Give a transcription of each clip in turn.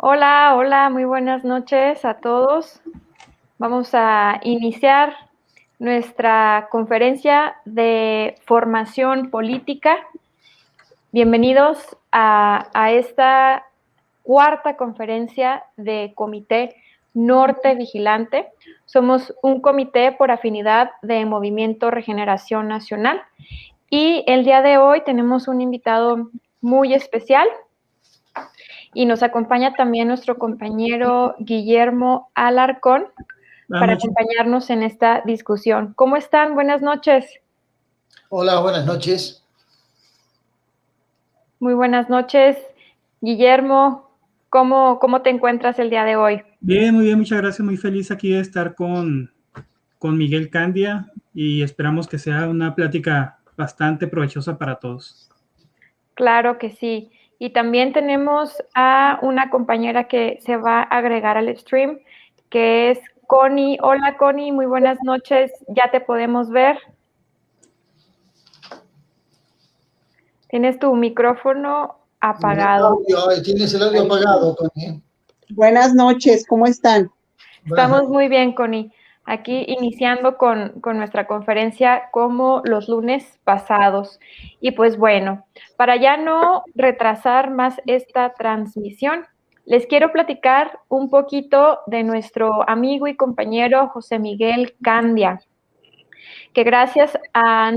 Hola, hola, muy buenas noches a todos. Vamos a iniciar nuestra conferencia de formación política. Bienvenidos a esta cuarta conferencia de Comité Norte Vigilante. Somos un comité por afinidad de Movimiento Regeneración Nacional y el día de hoy tenemos un invitado muy especial. Y nos acompaña también nuestro compañero Guillermo Alarcón para acompañarnos en esta discusión. ¿Cómo están? Buenas noches. Hola, buenas noches. Muy buenas noches. Guillermo, ¿cómo te encuentras el día de hoy? Bien, muy bien, muchas gracias. Muy feliz aquí de estar con Miguel Candia y esperamos que sea una plática bastante provechosa para todos. Claro que sí. Y también tenemos a una compañera que se va a agregar al stream, que es Connie. Hola, Connie, muy buenas noches. Ya te podemos ver. Tienes tu micrófono apagado. Tienes el audio apagado, Connie. Buenas noches, ¿cómo están? Estamos muy bien, Connie. Aquí iniciando con nuestra conferencia como los lunes pasados. Y pues bueno, para ya no retrasar más esta transmisión, les quiero platicar un poquito de nuestro amigo y compañero José Miguel Candia, que gracias a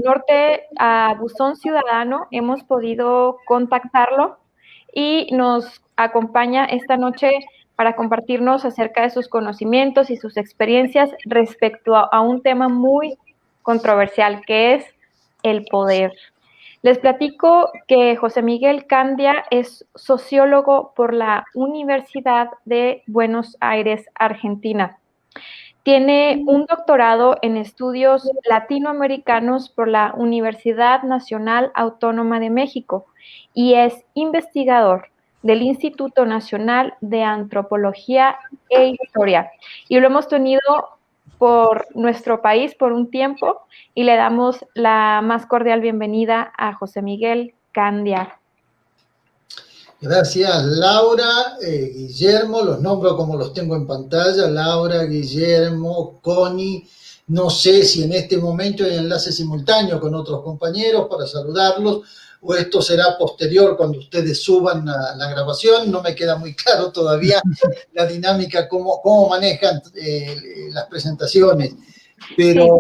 Buzón Ciudadano hemos podido contactarlo y nos acompaña esta noche para compartirnos acerca de sus conocimientos y sus experiencias respecto a un tema muy controversial, que es el poder. Les platico que José Miguel Candia es sociólogo por la Universidad de Buenos Aires, Argentina. Tiene un doctorado en estudios latinoamericanos por la Universidad Nacional Autónoma de México y es investigador del Instituto Nacional de Antropología e Historia. Y lo hemos tenido por nuestro país por un tiempo y le damos la más cordial bienvenida a José Miguel Candia. Gracias, Laura, Guillermo, los nombro como los tengo en pantalla, Laura, Guillermo, Connie. No sé si en este momento hay enlace simultáneo con otros compañeros para saludarlos, o esto será posterior cuando ustedes suban la grabación. No me queda muy claro todavía la dinámica, cómo manejan las presentaciones. Pero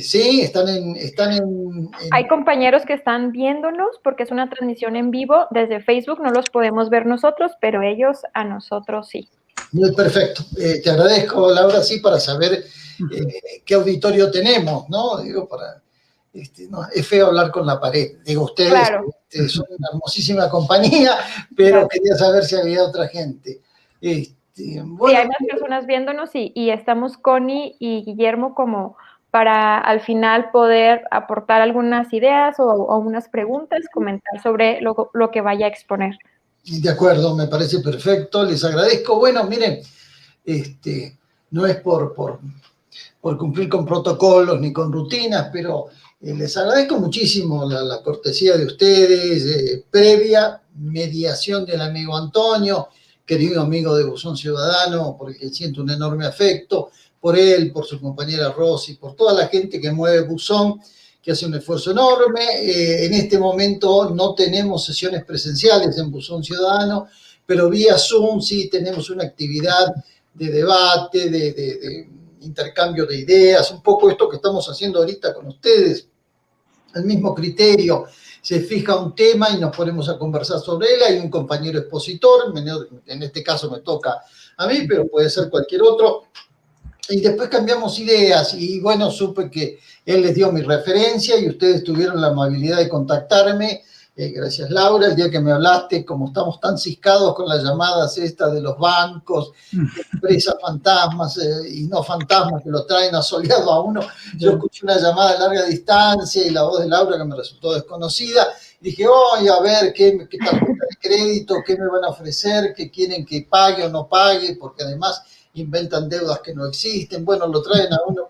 sí, están en... Hay compañeros que están viéndonos porque es una transmisión en vivo desde Facebook, no los podemos ver nosotros, pero ellos a nosotros sí. Muy perfecto. Te agradezco, Laura, sí, para saber qué auditorio tenemos, ¿no? Digo, no, es feo hablar con la pared. Digo, ustedes claro. Son una hermosísima compañía, pero quería saber si había otra gente. Bueno, sí, hay más personas viéndonos y estamos Connie y Guillermo como para al final poder aportar algunas ideas o unas preguntas, comentar sobre lo que vaya a exponer. De acuerdo, me parece perfecto, les agradezco. Bueno, miren, no es por cumplir con protocolos ni con rutinas, pero les agradezco muchísimo la cortesía de ustedes, previa mediación del amigo Antonio, querido amigo de Buzón Ciudadano, por el que siento un enorme afecto, por él, por su compañera Rosy, por toda la gente que mueve Buzón, que hace un esfuerzo enorme. En este momento no tenemos sesiones presenciales en Buzón Ciudadano, pero vía Zoom sí tenemos una actividad de debate, de intercambio de ideas, un poco esto que estamos haciendo ahorita con ustedes, el mismo criterio. Se fija un tema y nos ponemos a conversar sobre él. Hay un compañero expositor, en este caso me toca a mí, pero puede ser cualquier otro. Y después cambiamos ideas y bueno, supe que él les dio mi referencia y ustedes tuvieron la amabilidad de contactarme. Gracias, Laura. El día que me hablaste, como estamos tan ciscados con las llamadas estas de los bancos, empresas fantasmas y no fantasmas que lo traen asoleado a uno, yo escuché una llamada a larga distancia y la voz de Laura que me resultó desconocida. Dije, a ver, ¿qué tarjeta de crédito? ¿Qué me van a ofrecer? ¿Qué quieren que pague o no pague? Porque además inventan deudas que no existen. Bueno, lo traen a uno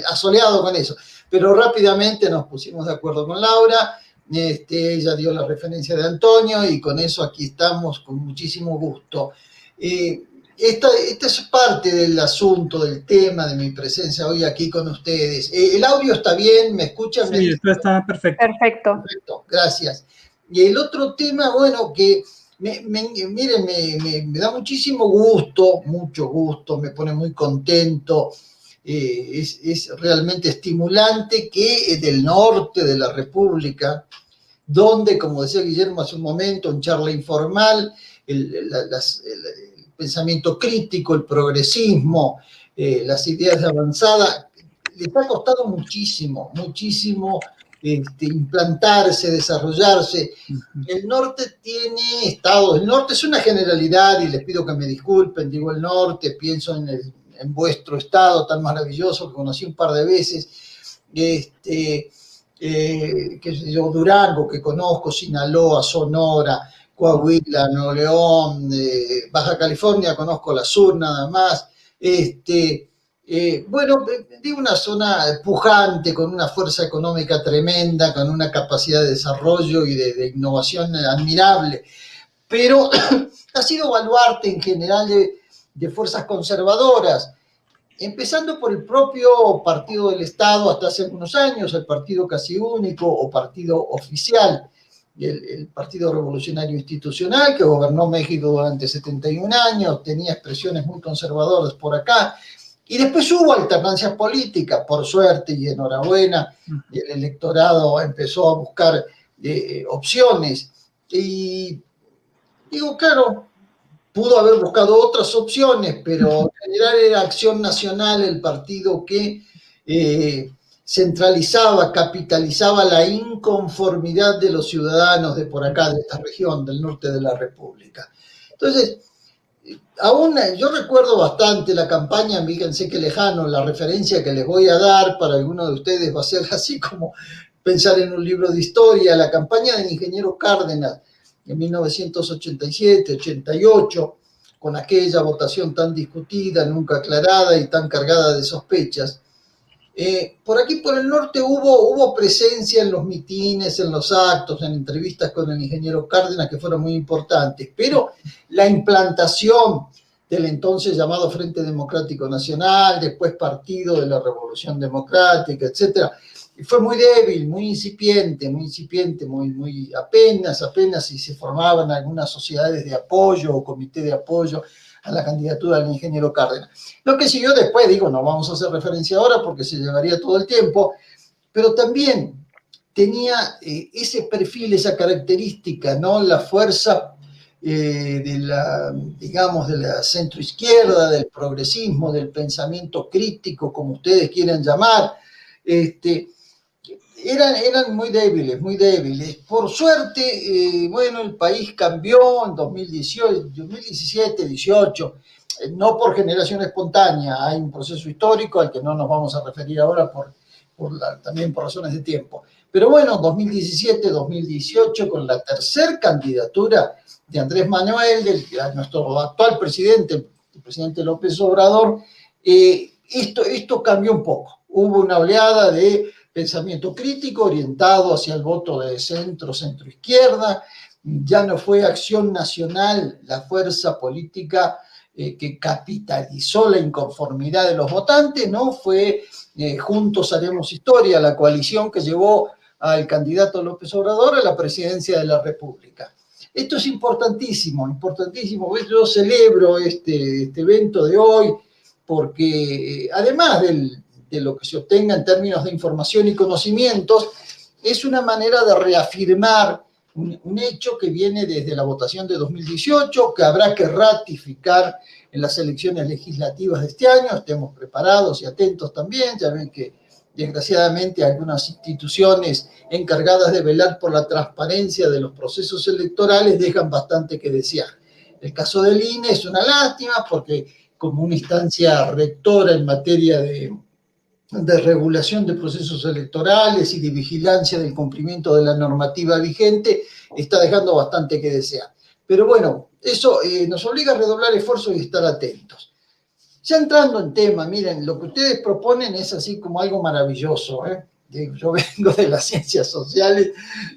asoleado con eso. Pero rápidamente nos pusimos de acuerdo con Laura. ella dio la referencia de Antonio y con eso aquí estamos con muchísimo gusto. Esta es parte del asunto, del tema de mi presencia hoy aquí con ustedes. ¿El audio está bien? ¿Me escuchan? Sí, esto está perfecto. Perfecto. Perfecto, gracias. Y el otro tema, bueno, que miren, me da muchísimo gusto, mucho gusto, me pone muy contento. Es realmente estimulante que del norte de la República, donde, como decía Guillermo hace un momento, en charla informal, el pensamiento crítico, el progresismo, las ideas de avanzada, les ha costado muchísimo, muchísimo implantarse, desarrollarse. El norte tiene estados, el norte es una generalidad y les pido que me disculpen, digo el norte, pienso en vuestro estado tan maravilloso que conocí un par de veces, qué sé yo, Durango, que conozco, Sinaloa, Sonora, Coahuila, Nuevo León, Baja California, conozco la sur nada más. Bueno, digo una zona pujante, con una fuerza económica tremenda, con una capacidad de desarrollo y de innovación admirable, pero ha sido baluarte en general de fuerzas conservadoras, empezando por el propio partido del Estado hasta hace algunos años, el partido casi único o partido oficial, el Partido Revolucionario Institucional, que gobernó México durante 71 años, tenía expresiones muy conservadoras por acá, y después hubo alternancias políticas, por suerte y enhorabuena, y el electorado empezó a buscar opciones, y digo, claro, pudo haber buscado otras opciones, pero en general era Acción Nacional el partido que centralizaba, capitalizaba la inconformidad de los ciudadanos de por acá, de esta región, del norte de la República. Entonces, aún yo recuerdo bastante la campaña, fíjense qué lejano, la referencia que les voy a dar para algunos de ustedes va a ser así como pensar en un libro de historia, la campaña del ingeniero Cárdenas, en 1987-88, con aquella votación tan discutida, nunca aclarada y tan cargada de sospechas. Por aquí, por el norte, hubo presencia en los mitines, en los actos, en entrevistas con el ingeniero Cárdenas, que fueron muy importantes, pero la implantación del entonces llamado Frente Democrático Nacional, después Partido de la Revolución Democrática, etcétera, fue muy débil, muy incipiente, muy apenas si se formaban algunas sociedades de apoyo o comité de apoyo a la candidatura del ingeniero Cárdenas. Lo que siguió después, digo, no vamos a hacer referencia ahora porque se llevaría todo el tiempo, pero también tenía ese perfil, esa característica, ¿no? La fuerza de la centroizquierda, del progresismo, del pensamiento crítico, como ustedes quieran llamar, eran muy débiles. Por suerte, bueno, el país cambió en 2017, 18, no por generación espontánea, hay un proceso histórico al que no nos vamos a referir ahora también por razones de tiempo. Pero bueno, 2017, 2018, con la tercer candidatura de Andrés Manuel, nuestro actual presidente, el presidente López Obrador, esto cambió un poco. Hubo una oleada de pensamiento crítico orientado hacia el voto de centro-izquierda. Ya no fue Acción Nacional la fuerza política que capitalizó la inconformidad de los votantes, no fue Juntos Haremos Historia, la coalición que llevó al candidato López Obrador a la presidencia de la República. Esto es importantísimo. Yo celebro este evento de hoy porque además de lo que se obtenga en términos de información y conocimientos, es una manera de reafirmar un hecho que viene desde la votación de 2018, que habrá que ratificar en las elecciones legislativas de este año. Estemos preparados y atentos también. Ya ven que desgraciadamente algunas instituciones encargadas de velar por la transparencia de los procesos electorales dejan bastante que desear. El caso del INE es una lástima porque como una instancia rectora en materia de regulación de procesos electorales y de vigilancia del cumplimiento de la normativa vigente, está dejando bastante que desear. Pero bueno, eso nos obliga a redoblar esfuerzos y estar atentos. Ya entrando en tema, miren, lo que ustedes proponen es así como algo maravilloso, Yo vengo de las ciencias sociales,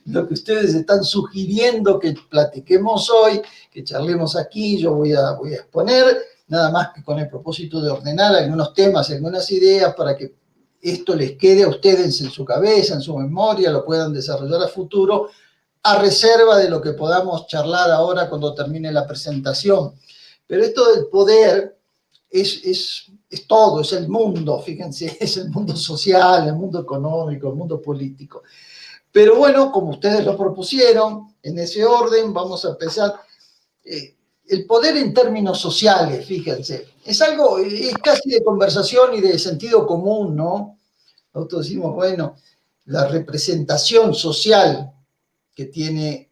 lo que ustedes están sugiriendo que platiquemos hoy, que charlemos aquí, yo voy a exponer, nada más que con el propósito de ordenar algunos temas, algunas ideas para que esto les quede a ustedes en su cabeza, en su memoria, lo puedan desarrollar a futuro, a reserva de lo que podamos charlar ahora cuando termine la presentación. Pero esto del poder es todo, es el mundo, fíjense, es el mundo social, el mundo económico, el mundo político. Pero bueno, como ustedes lo propusieron, en ese orden vamos a empezar. El poder en términos sociales, fíjense, es algo, es casi de conversación y de sentido común, ¿no? Nosotros decimos, bueno, la representación social que tiene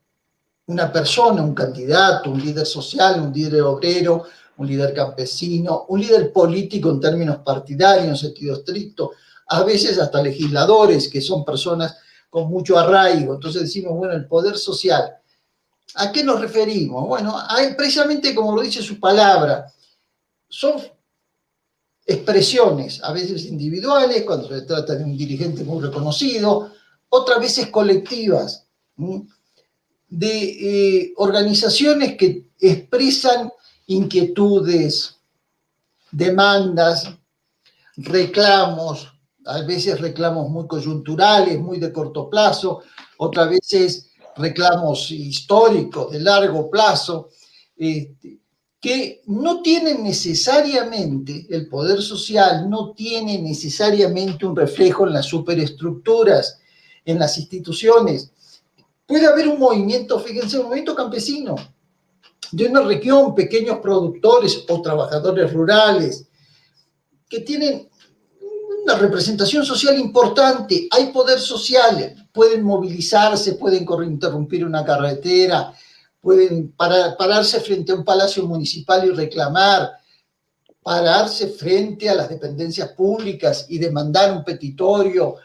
una persona, un candidato, un líder social, un líder obrero, un líder campesino, un líder político en términos partidarios, en sentido estricto, a veces hasta legisladores, que son personas con mucho arraigo. Entonces decimos, bueno, el poder social. ¿A qué nos referimos? Bueno, precisamente como lo dice su palabra, son expresiones, a veces individuales, cuando se trata de un dirigente muy reconocido, otras veces colectivas, de organizaciones que expresan inquietudes, demandas, reclamos, a veces reclamos muy coyunturales, muy de corto plazo, otras veces reclamos históricos de largo plazo, que no tienen necesariamente, el poder social no tiene necesariamente un reflejo en las superestructuras, en las instituciones. Puede haber un movimiento, fíjense, un movimiento campesino, de una región, pequeños productores o trabajadores rurales, que tienen una representación social importante, hay poder social, pueden movilizarse, pueden interrumpir una carretera, pueden pararse frente a un palacio municipal y reclamar, pararse frente a las dependencias públicas y demandar un petitorio,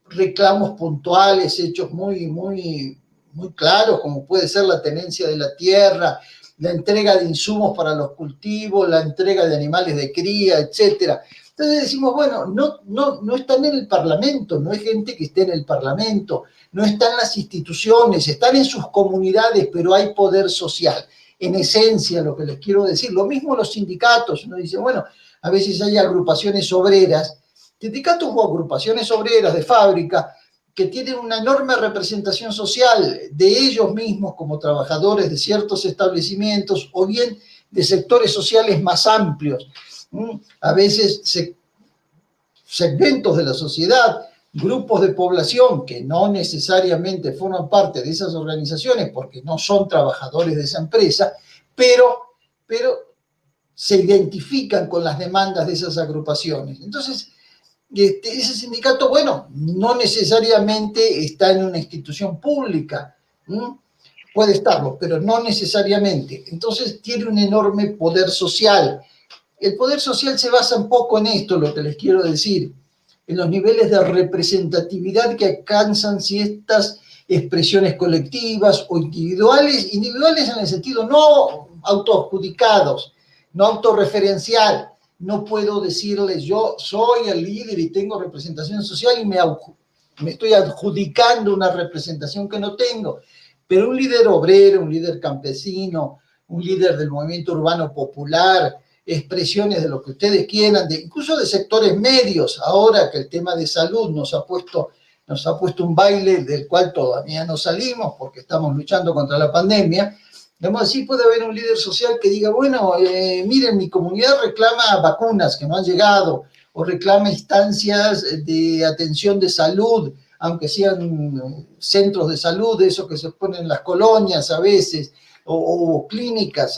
reclamos puntuales, hechos muy claros, como puede ser la tenencia de la tierra, la entrega de insumos para los cultivos, la entrega de animales de cría, etc. Entonces decimos, bueno, no están en el Parlamento, no hay gente que esté en el Parlamento, no están en las instituciones, están en sus comunidades, pero hay poder social. En esencia, lo que les quiero decir, lo mismo los sindicatos, uno dice, bueno, a veces hay agrupaciones obreras, sindicatos o agrupaciones obreras de fábrica, que tienen una enorme representación social de ellos mismos como trabajadores de ciertos establecimientos o bien de sectores sociales más amplios. A veces segmentos de la sociedad, grupos de población que no necesariamente forman parte de esas organizaciones porque no son trabajadores de esa empresa, pero se identifican con las demandas de esas agrupaciones. Entonces, ese sindicato, bueno, no necesariamente está en una institución pública, puede estarlo, pero no necesariamente. Entonces tiene un enorme poder social. El poder social se basa un poco en esto, lo que les quiero decir, en los niveles de representatividad que alcanzan ciertas expresiones colectivas o individuales en el sentido no autoadjudicados, no autorreferencial. No puedo decirles, yo soy el líder y tengo representación social y me estoy adjudicando una representación que no tengo. Pero un líder obrero, un líder campesino, un líder del movimiento urbano popular, expresiones de lo que ustedes quieran, incluso de sectores medios, ahora que el tema de salud nos ha puesto un baile del cual todavía no salimos porque estamos luchando contra la pandemia. Digamos así, puede haber un líder social que diga, bueno, miren, mi comunidad reclama vacunas que no han llegado, o reclama instancias de atención de salud, aunque sean centros de salud, esos que se ponen en las colonias a veces, o clínicas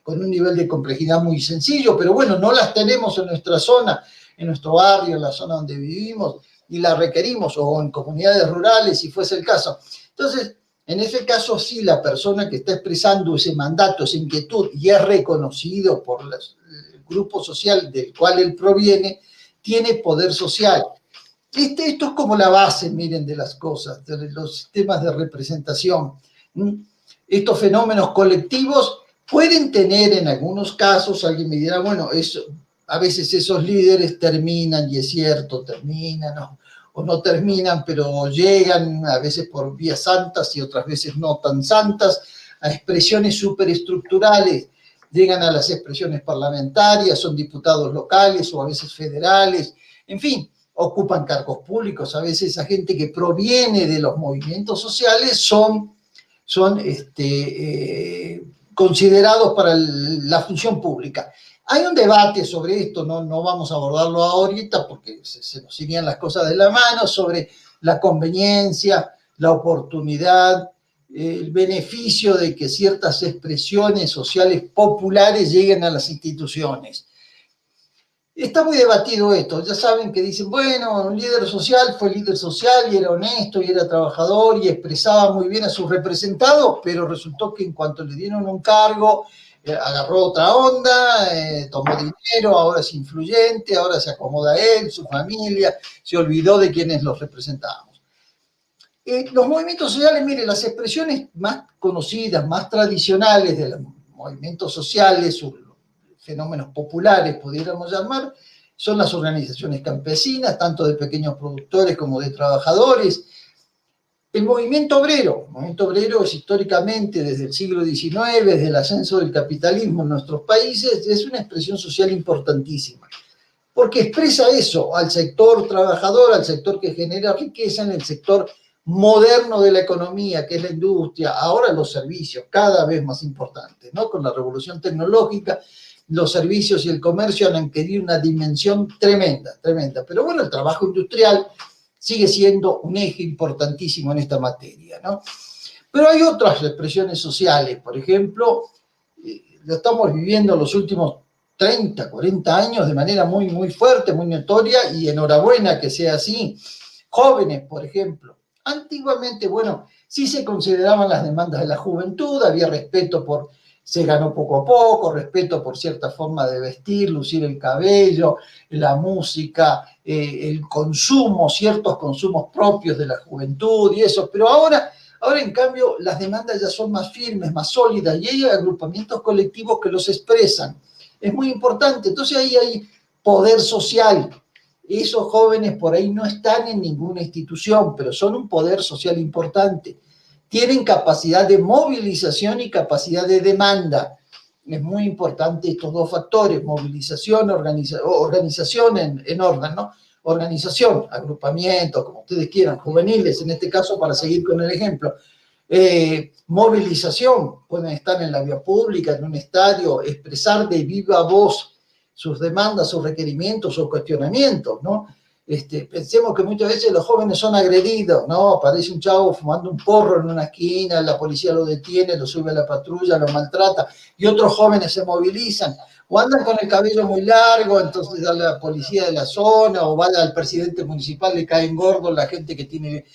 con un nivel de complejidad muy sencillo, pero bueno, no las tenemos en nuestra zona, en nuestro barrio, en la zona donde vivimos, y las requerimos, o en comunidades rurales, si fuese el caso. Entonces, en ese caso, sí, la persona que está expresando ese mandato, esa inquietud, y es reconocido por el grupo social del cual él proviene, tiene poder social. Esto es como la base, miren, de las cosas, de los sistemas de representación. Estos fenómenos colectivos pueden tener en algunos casos, alguien me dirá, bueno, a veces esos líderes terminan, y es cierto, terminan, o no terminan, pero llegan a veces por vías santas y otras veces no tan santas, a expresiones superestructurales, llegan a las expresiones parlamentarias, son diputados locales o a veces federales, en fin, ocupan cargos públicos. A veces esa gente que proviene de los movimientos sociales son considerados para la función pública. Hay un debate sobre esto, no vamos a abordarlo ahorita porque se nos irían las cosas de la mano, sobre la conveniencia, la oportunidad, el beneficio de que ciertas expresiones sociales populares lleguen a las instituciones. Está muy debatido esto. Ya saben que dicen, bueno, un líder social fue líder social y era honesto y era trabajador y expresaba muy bien a sus representados, pero resultó que en cuanto le dieron un cargo, agarró otra onda, tomó dinero, ahora es influyente, ahora se acomoda él, su familia, se olvidó de quienes los representábamos. Los movimientos sociales, mire, las expresiones más conocidas, más tradicionales de los movimientos sociales, fenómenos populares, pudiéramos llamar, son las organizaciones campesinas, tanto de pequeños productores como de trabajadores. El movimiento obrero es históricamente, desde el siglo XIX, desde el ascenso del capitalismo en nuestros países, es una expresión social importantísima, porque expresa eso al sector trabajador, al sector que genera riqueza en el sector moderno de la economía, que es la industria, ahora los servicios, cada vez más importantes, ¿no? Con la revolución tecnológica, los servicios y el comercio han adquirido una dimensión tremenda, tremenda. Pero bueno, el trabajo industrial sigue siendo un eje importantísimo en esta materia, ¿no? Pero hay otras expresiones sociales, por ejemplo, lo estamos viviendo los últimos 30, 40 años de manera muy, muy fuerte, muy notoria, y enhorabuena que sea así. Jóvenes, por ejemplo. Antiguamente, bueno, sí se consideraban las demandas de la juventud, había respeto por... Se ganó poco a poco, respeto por cierta forma de vestir, lucir el cabello, la música, el consumo, ciertos consumos propios de la juventud y eso. Pero ahora en cambio las demandas ya son más firmes, más sólidas y hay agrupamientos colectivos que los expresan. Es muy importante. Entonces ahí hay poder social. Esos jóvenes por ahí no están en ninguna institución, pero son un poder social importante. Tienen capacidad de movilización y capacidad de demanda. Es muy importante estos dos factores, movilización, organización en orden, ¿no? Organización, agrupamiento, como ustedes quieran, juveniles, en este caso, para seguir con el ejemplo. Movilización, pueden estar en la vía pública, en un estadio, expresar de viva voz sus demandas, sus requerimientos, sus cuestionamientos, ¿no? Pensemos que muchas veces los jóvenes son agredidos, ¿no? Aparece un chavo fumando un porro en una esquina, la policía lo detiene, lo sube a la patrulla, lo maltrata, y otros jóvenes se movilizan, o andan con el cabello muy largo, entonces a la policía de la zona, o va al presidente municipal, le caen gordos la gente que tiene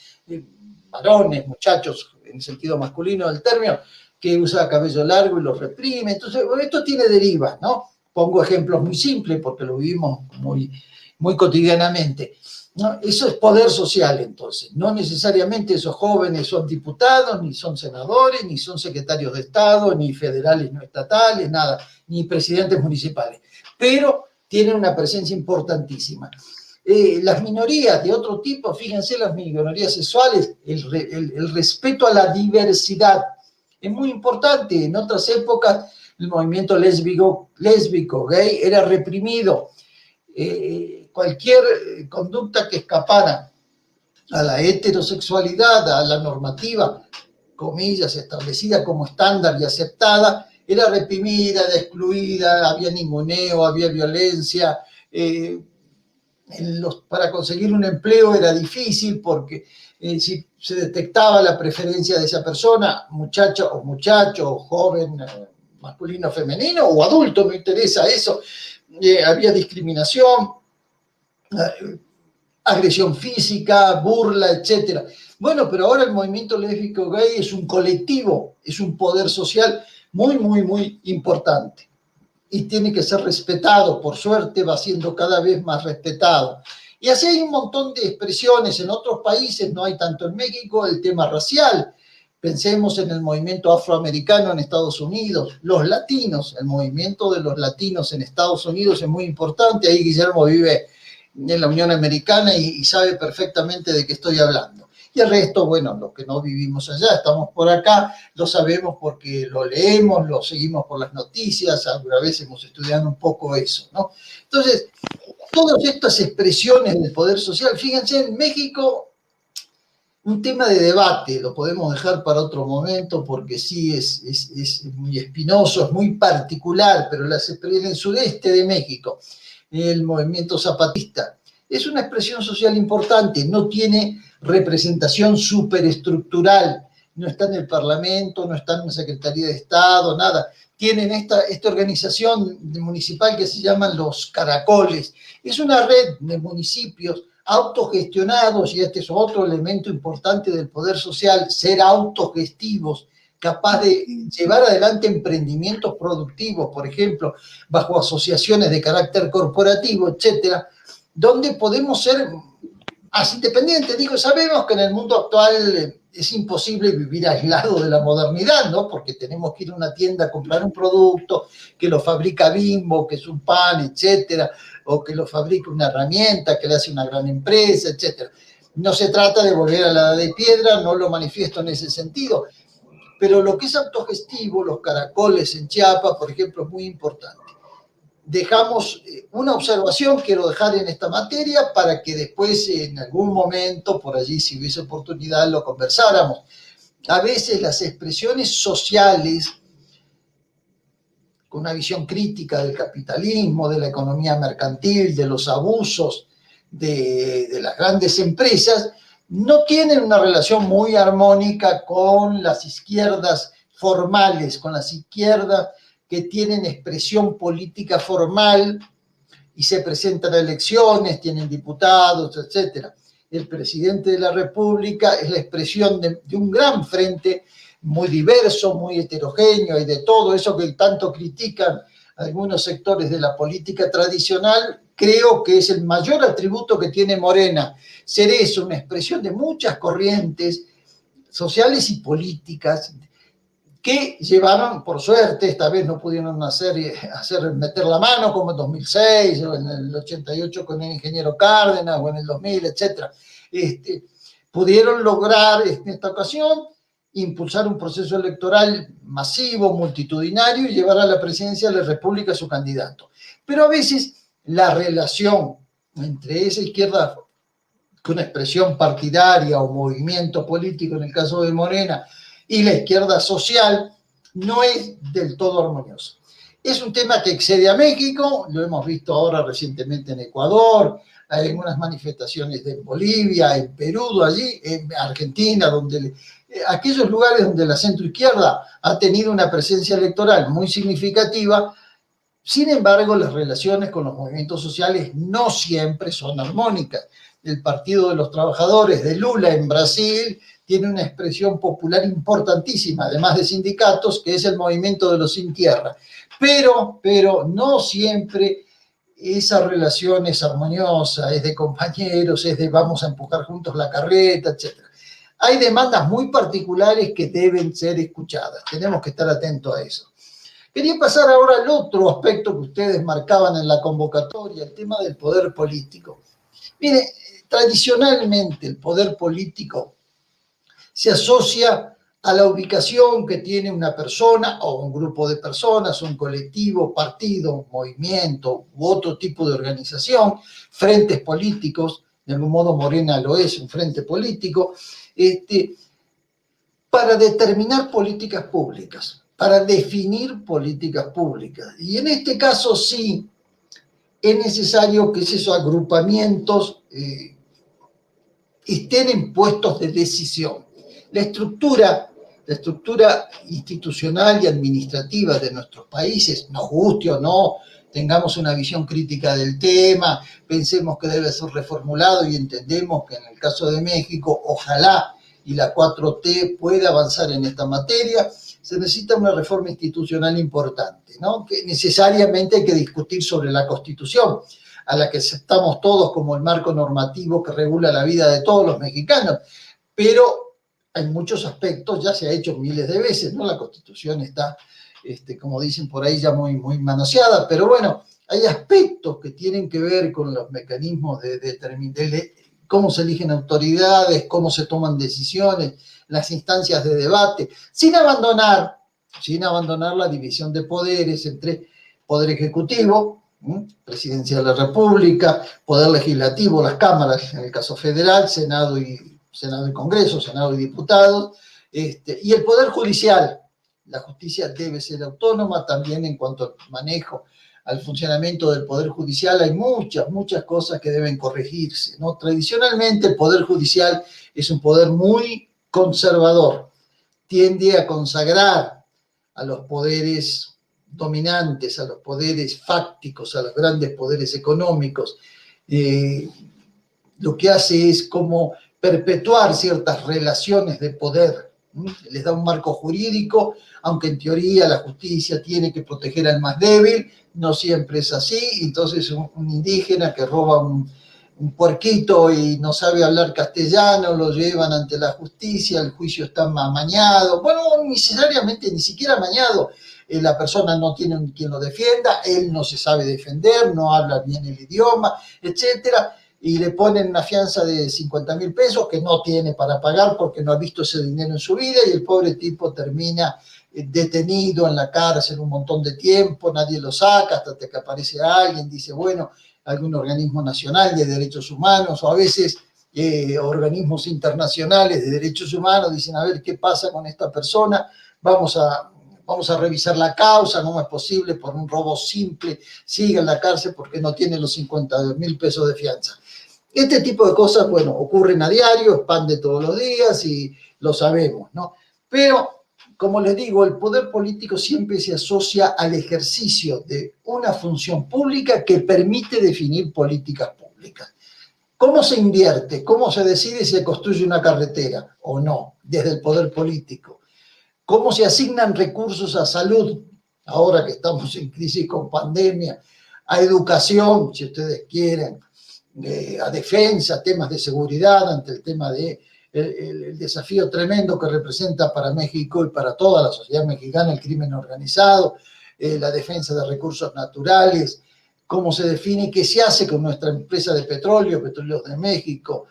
varones, muchachos, en el sentido masculino del término, que usa cabello largo y los reprime. Entonces, esto tiene derivas, ¿no? Pongo ejemplos muy simples porque lo vivimos muy cotidianamente, ¿no? Eso es poder social, entonces. No necesariamente esos jóvenes son diputados, ni son senadores, ni son secretarios de Estado, ni federales no estatales, nada, ni presidentes municipales. Pero tienen una presencia importantísima. Las minorías de otro tipo, fíjense, las minorías sexuales, el respeto a la diversidad es muy importante. En otras épocas, el movimiento lésbico, gay, era reprimido. Cualquier conducta que escapara a la heterosexualidad, a la normativa, comillas, establecida como estándar y aceptada, era reprimida, excluida, había ninguneo, había violencia. Para conseguir un empleo era difícil porque si se detectaba la preferencia de esa persona, muchacho, o joven, masculino, femenino, o adulto, no interesa eso, había discriminación, agresión física, burla, etc. Bueno, pero ahora el movimiento lésbico gay es un colectivo, es un poder social muy, muy, muy importante. Y tiene que ser respetado, por suerte va siendo cada vez más respetado. Y así hay un montón de expresiones. En otros países no hay tanto. En México el tema racial. Pensemos en el movimiento afroamericano en Estados Unidos, los latinos, el movimiento de los latinos en Estados Unidos es muy importante. Ahí Guillermo vive en la Unión Americana y sabe perfectamente de qué estoy hablando. Y el resto, bueno, los que no vivimos allá, estamos por acá, lo sabemos porque lo leemos, lo seguimos por las noticias, alguna vez hemos estudiado un poco eso, ¿no? Entonces, todas estas expresiones del poder social, fíjense, en México, un tema de debate, lo podemos dejar para otro momento porque sí es muy espinoso, es muy particular, pero en el sureste de México, el movimiento zapatista, es una expresión social importante, no tiene representación superestructural, no está en el Parlamento, no está en la Secretaría de Estado, nada. Tienen esta organización municipal que se llaman los caracoles. Es una red de municipios autogestionados, y este es otro elemento importante del poder social, ser autogestivos, capaz de llevar adelante emprendimientos productivos, por ejemplo, bajo asociaciones de carácter corporativo, etcétera, donde podemos ser más independientes. Digo, sabemos que en el mundo actual es imposible vivir aislado de la modernidad, ¿no? Porque tenemos que ir a una tienda a comprar un producto que lo fabrica Bimbo, que es un pan, etcétera, o que lo fabrica una herramienta que le hace una gran empresa, etcétera. No se trata de volver a la edad de piedra, no lo manifiesto en ese sentido, pero lo que es autogestivo, los caracoles en Chiapas, por ejemplo, es muy importante. Dejamos una observación, quiero dejar en esta materia, para que después en algún momento, por allí si hubiese oportunidad, lo conversáramos. A veces las expresiones sociales, con una visión crítica del capitalismo, de la economía mercantil, de los abusos de las grandes empresas, no tienen una relación muy armónica con las izquierdas formales, con las izquierdas que tienen expresión política formal y se presentan a elecciones, tienen diputados, etc. El presidente de la República es la expresión de un gran frente muy diverso, muy heterogéneo, y de todo eso que tanto critican algunos sectores de la política tradicional, creo que es el mayor atributo que tiene Morena, ser eso, una expresión de muchas corrientes sociales y políticas que llevaron, por suerte, esta vez no pudieron meter la mano como en 2006, o en el 88 con el ingeniero Cárdenas, o en el 2000, etc. Pudieron lograr en esta ocasión impulsar un proceso electoral masivo, multitudinario, y llevar a la presidencia de la República a su candidato. Pero a veces la relación entre esa izquierda con expresión partidaria o movimiento político, en el caso de Morena, y la izquierda social, no es del todo armoniosa. Es un tema que excede a México, lo hemos visto ahora recientemente en Ecuador, hay algunas manifestaciones de Bolivia, en Perú, allí, en Argentina, aquellos lugares donde la centroizquierda ha tenido una presencia electoral muy significativa. Sin embargo, las relaciones con los movimientos sociales no siempre son armónicas. El Partido de los Trabajadores de Lula en Brasil tiene una expresión popular importantísima, además de sindicatos, que es el movimiento de los sin tierra. Pero no siempre esa relación es armoniosa, es de compañeros, es de vamos a empujar juntos la carreta, etc. Hay demandas muy particulares que deben ser escuchadas. Tenemos que estar atentos a eso. Quería pasar ahora al otro aspecto que ustedes marcaban en la convocatoria, el tema del poder político. Mire, tradicionalmente el poder político se asocia a la ubicación que tiene una persona o un grupo de personas, un colectivo, partido, movimiento u otro tipo de organización, frentes políticos, de algún modo Morena lo es, un frente político, para determinar políticas públicas, para definir políticas públicas. Y en este caso sí es necesario que esos agrupamientos estén en puestos de decisión. La estructura institucional y administrativa de nuestros países, nos guste o no, tengamos una visión crítica del tema, pensemos que debe ser reformulado y entendemos que en el caso de México, ojalá y la 4T pueda avanzar en esta materia, se necesita una reforma institucional importante, ¿no? Que necesariamente hay que discutir sobre la Constitución, a la que aceptamos todos como el marco normativo que regula la vida de todos los mexicanos, pero en muchos aspectos ya se ha hecho miles de veces, ¿no? La Constitución está, como dicen por ahí, ya muy manoseada, pero bueno, hay aspectos que tienen que ver con los mecanismos de cómo se eligen autoridades, cómo se toman decisiones, las instancias de debate, sin abandonar la división de poderes entre poder ejecutivo, presidencia de la República, poder legislativo, las cámaras, en el caso federal, Senado y Congreso, Senado y diputados, y el poder judicial. La justicia debe ser autónoma también en cuanto al manejo, al funcionamiento del poder judicial. Hay muchas cosas que deben corregirse, ¿no? Tradicionalmente el poder judicial es un poder muy conservador, tiende a consagrar a los poderes dominantes, a los poderes fácticos, a los grandes poderes económicos. Lo que hace es como perpetuar ciertas relaciones de poder, les da un marco jurídico, aunque en teoría la justicia tiene que proteger al más débil, no siempre es así. Entonces un indígena que roba un puerquito y no sabe hablar castellano, lo llevan ante la justicia, el juicio está amañado, bueno, necesariamente ni siquiera amañado, la persona no tiene quien lo defienda, él no se sabe defender, no habla bien el idioma, etcétera, y le ponen una fianza de 50.000 pesos que no tiene para pagar porque no ha visto ese dinero en su vida, y el pobre tipo termina detenido en la cárcel un montón de tiempo, nadie lo saca hasta que aparece alguien, dice, bueno, algún organismo nacional de derechos humanos, o a veces organismos internacionales de derechos humanos, dicen, a ver, ¿qué pasa con esta persona? Vamos a revisar la causa, no es posible, por un robo simple, sigue en la cárcel porque no tiene los 50.000 pesos de fianza. Este tipo de cosas, bueno, ocurren a diario, expande todos los días y lo sabemos, ¿no? Pero, como les digo, el poder político siempre se asocia al ejercicio de una función pública que permite definir políticas públicas. ¿Cómo se invierte? ¿Cómo se decide si se construye una carretera o no desde el poder político? ¿Cómo se asignan recursos a salud, ahora que estamos en crisis con pandemia, a educación, si ustedes quieren, a defensa, temas de seguridad, ante el tema de el desafío tremendo que representa para México y para toda la sociedad mexicana el crimen organizado, la defensa de recursos naturales, cómo se define, qué se hace con nuestra empresa de petróleo, Petróleos de México?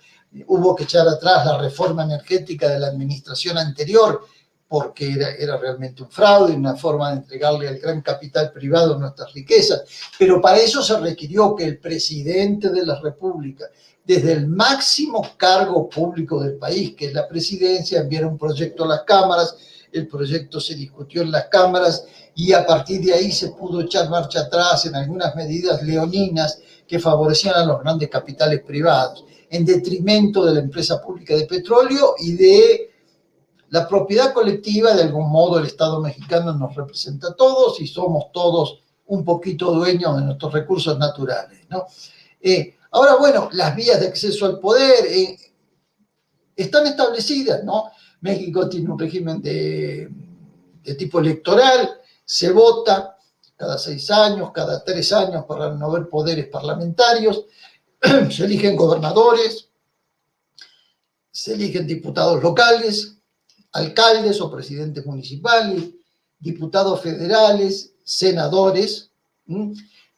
Hubo que echar atrás la reforma energética de la administración anterior, porque era realmente un fraude, una forma de entregarle al gran capital privado nuestras riquezas. Pero para eso se requirió que el presidente de la República, desde el máximo cargo público del país, que es la presidencia, enviara un proyecto a las cámaras, el proyecto se discutió en las cámaras y a partir de ahí se pudo echar marcha atrás en algunas medidas leoninas que favorecían a los grandes capitales privados, en detrimento de la empresa pública de petróleo y de la propiedad colectiva. De algún modo el Estado mexicano nos representa a todos y somos todos un poquito dueños de nuestros recursos naturales, ¿no? Ahora, bueno, las vías de acceso al poder están establecidas, ¿no? México tiene un régimen de tipo electoral, se vota cada 6 años, cada 3 años para renovar poderes parlamentarios, se eligen gobernadores, se eligen diputados locales, alcaldes o presidentes municipales, diputados federales, senadores,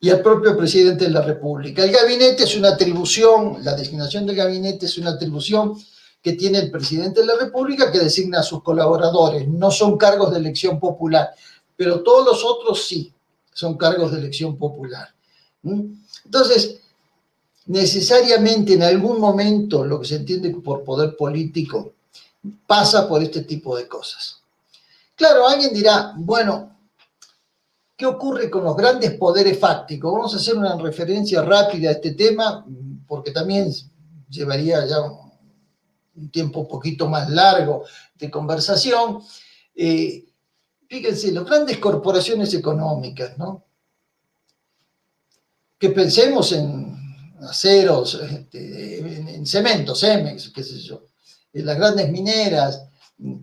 y el propio presidente de la República. El gabinete es una atribución, la designación del gabinete es una atribución que tiene el presidente de la República, que designa a sus colaboradores. No son cargos de elección popular, pero todos los otros sí son cargos de elección popular. Entonces, necesariamente en algún momento lo que se entiende por poder político pasa por este tipo de cosas. Claro, alguien dirá, bueno, ¿qué ocurre con los grandes poderes fácticos? Vamos a hacer una referencia rápida a este tema, porque también llevaría ya un tiempo un poquito más largo de conversación. Fíjense, las grandes corporaciones económicas, ¿no? Que pensemos en aceros, en cemento, Cemex, qué sé yo, en las grandes mineras.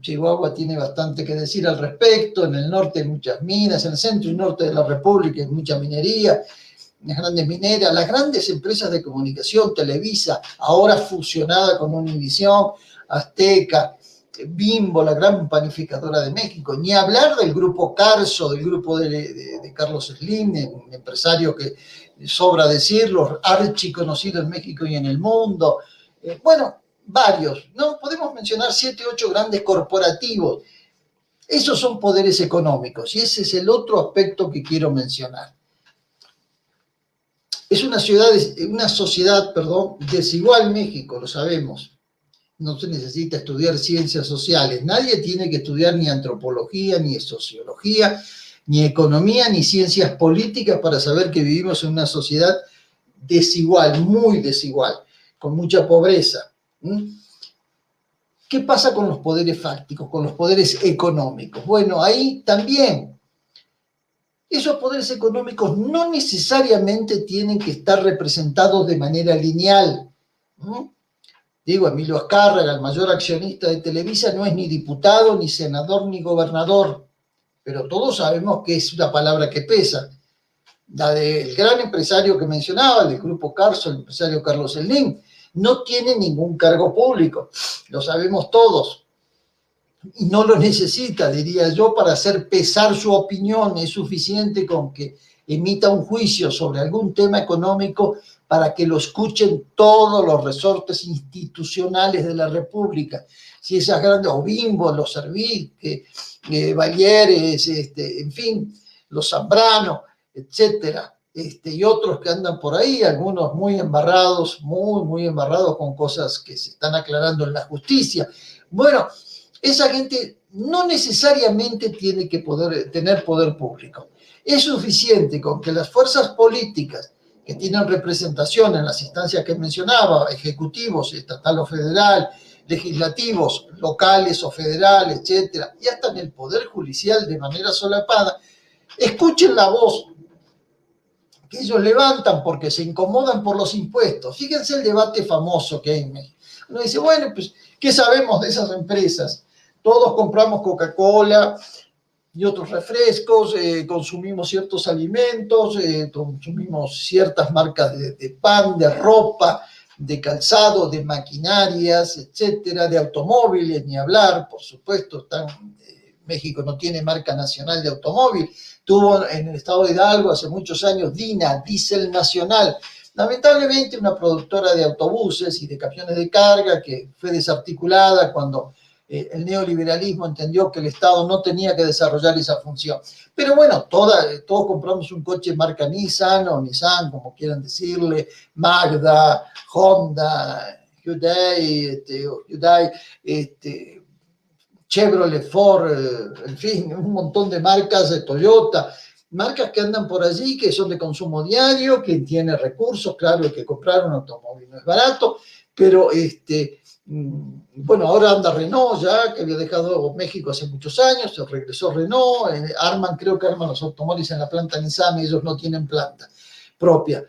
Chihuahua tiene bastante que decir al respecto, en el norte hay muchas minas, en el centro y norte de la República hay mucha minería, las grandes mineras, las grandes empresas de comunicación, Televisa, ahora fusionada con Univisión, Azteca, Bimbo, la gran panificadora de México, ni hablar del grupo Carso, del grupo de Carlos Slim, un empresario que sobra decirlo, archiconocido en México y en el mundo. Bueno, varios, ¿no? Podemos mencionar 7, 8 grandes corporativos. Esos son poderes económicos y ese es el otro aspecto que quiero mencionar. Es una sociedad, desigual México, lo sabemos. No se necesita estudiar ciencias sociales. Nadie tiene que estudiar ni antropología, ni sociología, ni economía, ni ciencias políticas para saber que vivimos en una sociedad desigual, muy desigual, con mucha pobreza. ¿Qué pasa con los poderes fácticos, con los poderes económicos? Bueno, ahí también esos poderes económicos no necesariamente tienen que estar representados de manera lineal. Digo, Emilio Azcárraga, el mayor accionista de Televisa, no es ni diputado, ni senador, ni gobernador, pero todos sabemos que es una palabra que pesa. La del gran empresario que mencionaba, del grupo Carso, el empresario Carlos Slim, no tiene ningún cargo público, lo sabemos todos, y no lo necesita, diría yo, para hacer pesar su opinión. Es suficiente con que emita un juicio sobre algún tema económico para que lo escuchen todos los resortes institucionales de la República. Si esas grandes, o Bimbo, los Servil, Valieres, en fin, los Zambrano, etcétera, y otros que andan por ahí, algunos muy embarrados, muy embarrados con cosas que se están aclarando en la justicia. Bueno, esa gente no necesariamente tiene que tener poder público. Es suficiente con que las fuerzas políticas que tienen representación en las instancias que mencionaba, ejecutivos, estatal o federal, legislativos, locales o federales, etcétera, y hasta en el poder judicial de manera solapada, escuchen la voz que ellos levantan porque se incomodan por los impuestos. Fíjense el debate famoso que hay en México. Uno dice, bueno, pues, ¿qué sabemos de esas empresas? Todos compramos Coca-Cola y otros refrescos, consumimos ciertos alimentos, consumimos ciertas marcas de pan, de ropa, de calzado, de maquinarias, etcétera, de automóviles, ni hablar, por supuesto. México no tiene marca nacional de automóvil. Tuvo en el estado de Hidalgo hace muchos años DINA, Diesel Nacional. Lamentablemente una productora de autobuses y de camiones de carga que fue desarticulada cuando el neoliberalismo entendió que el Estado no tenía que desarrollar esa función. Pero bueno, todos compramos un coche marca Nissan o Nissan, como quieran decirle, Magda, Honda, Hyundai, Chevrolet, Ford, en fin, un montón de marcas de Toyota, marcas que andan por allí, que son de consumo diario, que tiene recursos, claro, el que comprar un automóvil no es barato, pero bueno, ahora anda Renault ya, que había dejado México hace muchos años, se regresó Renault, creo que arman los automóviles en la planta Nissan, ellos no tienen planta propia.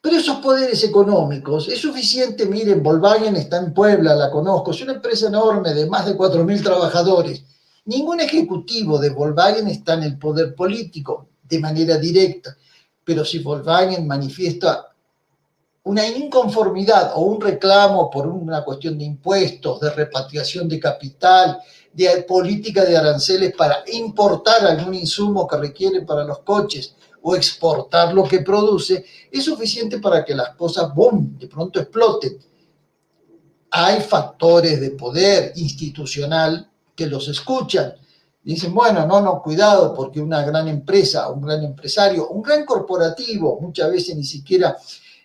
Pero esos poderes económicos, es suficiente, miren, Volkswagen está en Puebla, la conozco, es una empresa enorme de más de 4.000 trabajadores. Ningún ejecutivo de Volkswagen está en el poder político de manera directa, pero si Volkswagen manifiesta una inconformidad o un reclamo por una cuestión de impuestos, de repatriación de capital, de política de aranceles para importar algún insumo que requiere para los coches o exportar lo que produce, es suficiente para que las cosas, ¡boom!, de pronto exploten. Hay factores de poder institucional que los escuchan. Dicen, bueno, no, cuidado, porque una gran empresa, un gran empresario, un gran corporativo, muchas veces ni siquiera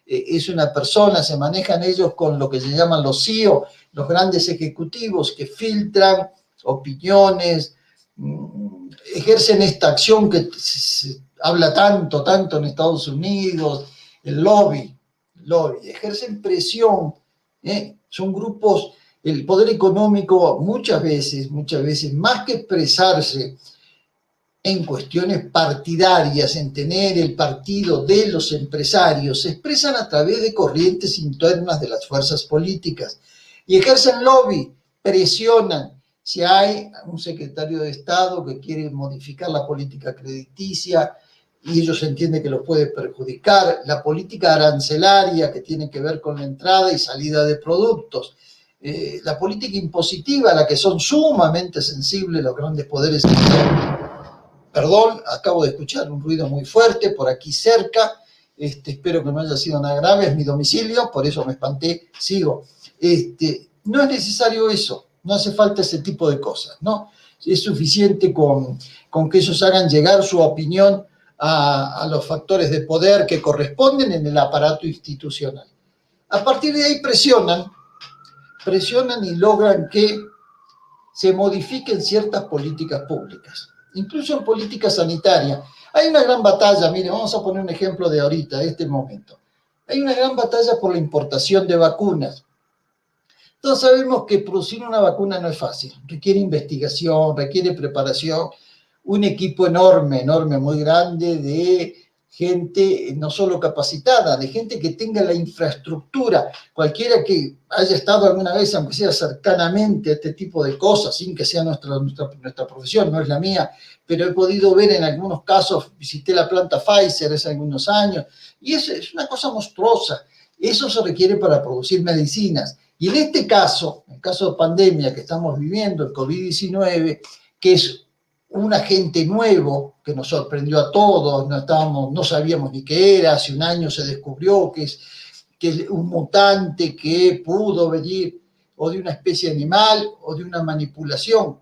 es una persona, se manejan ellos con lo que se llaman los CEO, los grandes ejecutivos que filtran opiniones, ejercen esta acción que se habla tanto en Estados Unidos, el lobby, ejercen presión, son grupos, el poder económico muchas veces, más que expresarse en cuestiones partidarias, en tener el partido de los empresarios, se expresan a través de corrientes internas de las fuerzas políticas y ejercen lobby, presionan. Si hay un secretario de Estado que quiere modificar la política crediticia y ellos entienden que lo puede perjudicar, la política arancelaria que tiene que ver con la entrada y salida de productos, la política impositiva a la que son sumamente sensibles los grandes poderes. Perdón, acabo de escuchar un ruido muy fuerte por aquí cerca. Espero que no haya sido nada grave, es mi domicilio, por eso me espanté, sigo. No es necesario eso, no hace falta ese tipo de cosas, ¿no? Es suficiente con que ellos hagan llegar su opinión a los factores de poder que corresponden en el aparato institucional. A partir de ahí presionan y logran que se modifiquen ciertas políticas públicas, incluso en política sanitaria. Hay una gran batalla, mire, vamos a poner un ejemplo de ahorita, de este momento. Hay una gran batalla por la importación de vacunas. Todos sabemos que producir una vacuna no es fácil, requiere investigación, requiere preparación, un equipo enorme, muy grande de gente no solo capacitada, de gente que tenga la infraestructura. Cualquiera que haya estado alguna vez, aunque sea cercanamente a este tipo de cosas, sin que sea nuestra profesión, no es la mía, pero he podido ver en algunos casos, visité la planta Pfizer hace algunos años, y es una cosa monstruosa. Eso se requiere para producir medicinas. Y en este caso, el caso de pandemia que estamos viviendo, el COVID-19, que es un agente nuevo que nos sorprendió a todos, no sabíamos ni qué era, hace un año se descubrió que es un mutante que pudo venir o de una especie animal o de una manipulación,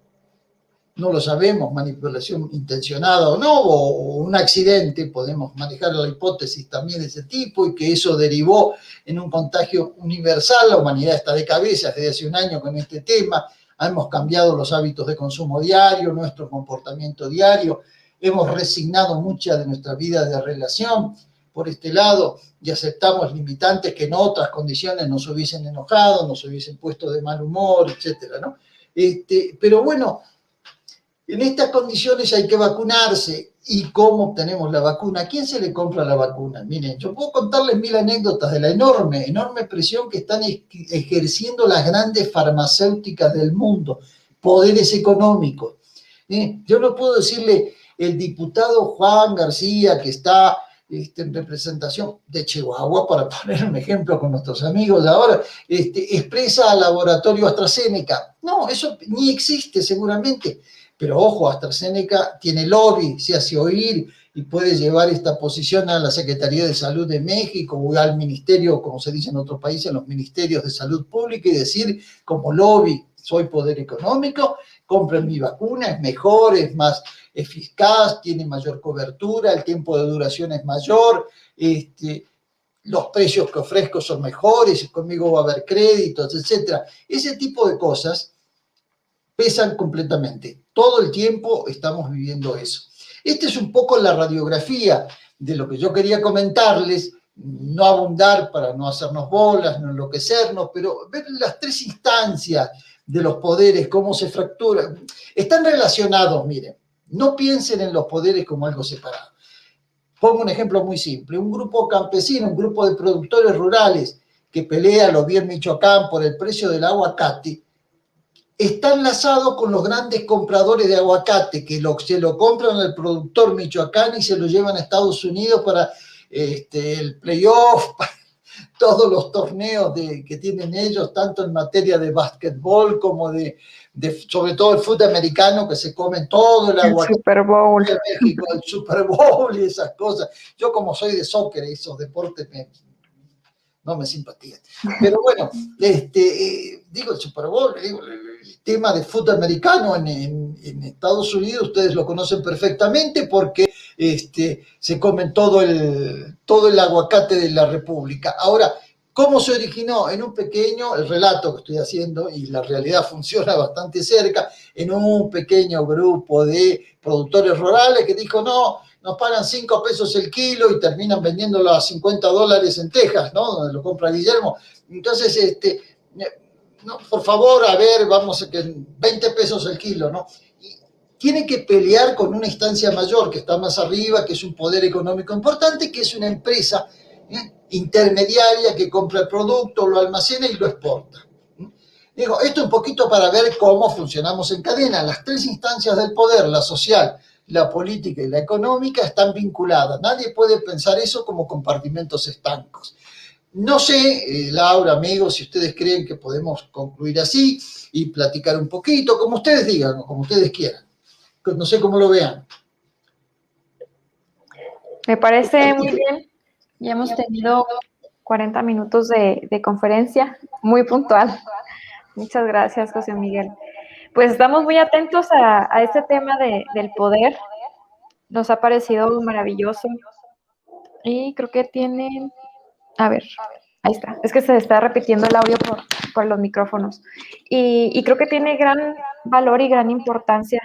no lo sabemos, manipulación intencionada o no, o un accidente, podemos manejar la hipótesis también de ese tipo, y que eso derivó en un contagio universal. La humanidad está de cabeza desde hace un año con este tema, hemos cambiado los hábitos de consumo diario, nuestro comportamiento diario, hemos resignado mucha de nuestra vida de relación por este lado y aceptamos limitantes que en otras condiciones nos hubiesen enojado, nos hubiesen puesto de mal humor, etcétera, ¿no? Pero bueno, en estas condiciones hay que vacunarse. ¿Y cómo obtenemos la vacuna? ¿A quién se le compra la vacuna? Miren, yo puedo contarles 1000 anécdotas de la enorme presión que están ejerciendo las grandes farmacéuticas del mundo, poderes económicos. Yo no puedo decirle, el diputado Juan García, que está en representación de Chihuahua, para poner un ejemplo con nuestros amigos de ahora, expresa al laboratorio AstraZeneca. No, eso ni existe seguramente. Pero ojo, AstraZeneca tiene lobby, se hace oír y puede llevar esta posición a la Secretaría de Salud de México o al ministerio, como se dice en otros países, los ministerios de salud pública, y decir como lobby, soy poder económico, compren mi vacuna, es mejor, es más eficaz, tiene mayor cobertura, el tiempo de duración es mayor, los precios que ofrezco son mejores, conmigo va a haber créditos, etc. Ese tipo de cosas pesan completamente. Todo el tiempo estamos viviendo eso. Esta es un poco la radiografía de lo que yo quería comentarles, no abundar para no hacernos bolas, no enloquecernos, pero ver las tres instancias de los poderes, cómo se fracturan. Están relacionados, miren, no piensen en los poderes como algo separado. Pongo un ejemplo muy simple, un grupo campesino, un grupo de productores rurales que pelea, lo vi en Michoacán, por el precio del aguacate, está enlazado con los grandes compradores de aguacate, que se lo compran al productor michoacán y se lo llevan a Estados Unidos para el playoff, para todos los torneos que tienen ellos, tanto en materia de básquetbol como de sobre todo el fútbol americano, que se comen todo el aguacate. El Super Bowl. De México, el Super Bowl y esas cosas. Yo, como soy de soccer, esos deportes no me simpatían. Pero bueno, digo el Super Bowl, digo, el tema de fútbol americano en Estados Unidos, ustedes lo conocen perfectamente porque se comen todo el aguacate de la República. Ahora, ¿cómo se originó? En un pequeño, el relato que estoy haciendo, y la realidad funciona bastante cerca, en un pequeño grupo de productores rurales que dijo, no, nos pagan 5 pesos el kilo y terminan vendiéndolo a $50 en Texas, ¿no? Donde lo compra Guillermo. Entonces, no, por favor, a ver, vamos a que 20 pesos el kilo, ¿no? Y tiene que pelear con una instancia mayor que está más arriba, que es un poder económico importante, que es una empresa intermediaria que compra el producto, lo almacena y lo exporta. Digo, esto un poquito para ver cómo funcionamos en cadena. Las tres instancias del poder, la social, la política y la económica, están vinculadas. Nadie puede pensar eso como compartimentos estancos. No sé, Laura, amigos, si ustedes creen que podemos concluir así y platicar un poquito, como ustedes digan, como ustedes quieran. No sé cómo lo vean. Me parece muy bien. Ya hemos tenido 40 minutos de conferencia, muy puntual. Muchas gracias, José Miguel. Pues estamos muy atentos a este tema del poder. Nos ha parecido maravilloso y creo que tienen, a ver, ahí está, es que se está repitiendo el audio por los micrófonos y creo que tiene gran valor y gran importancia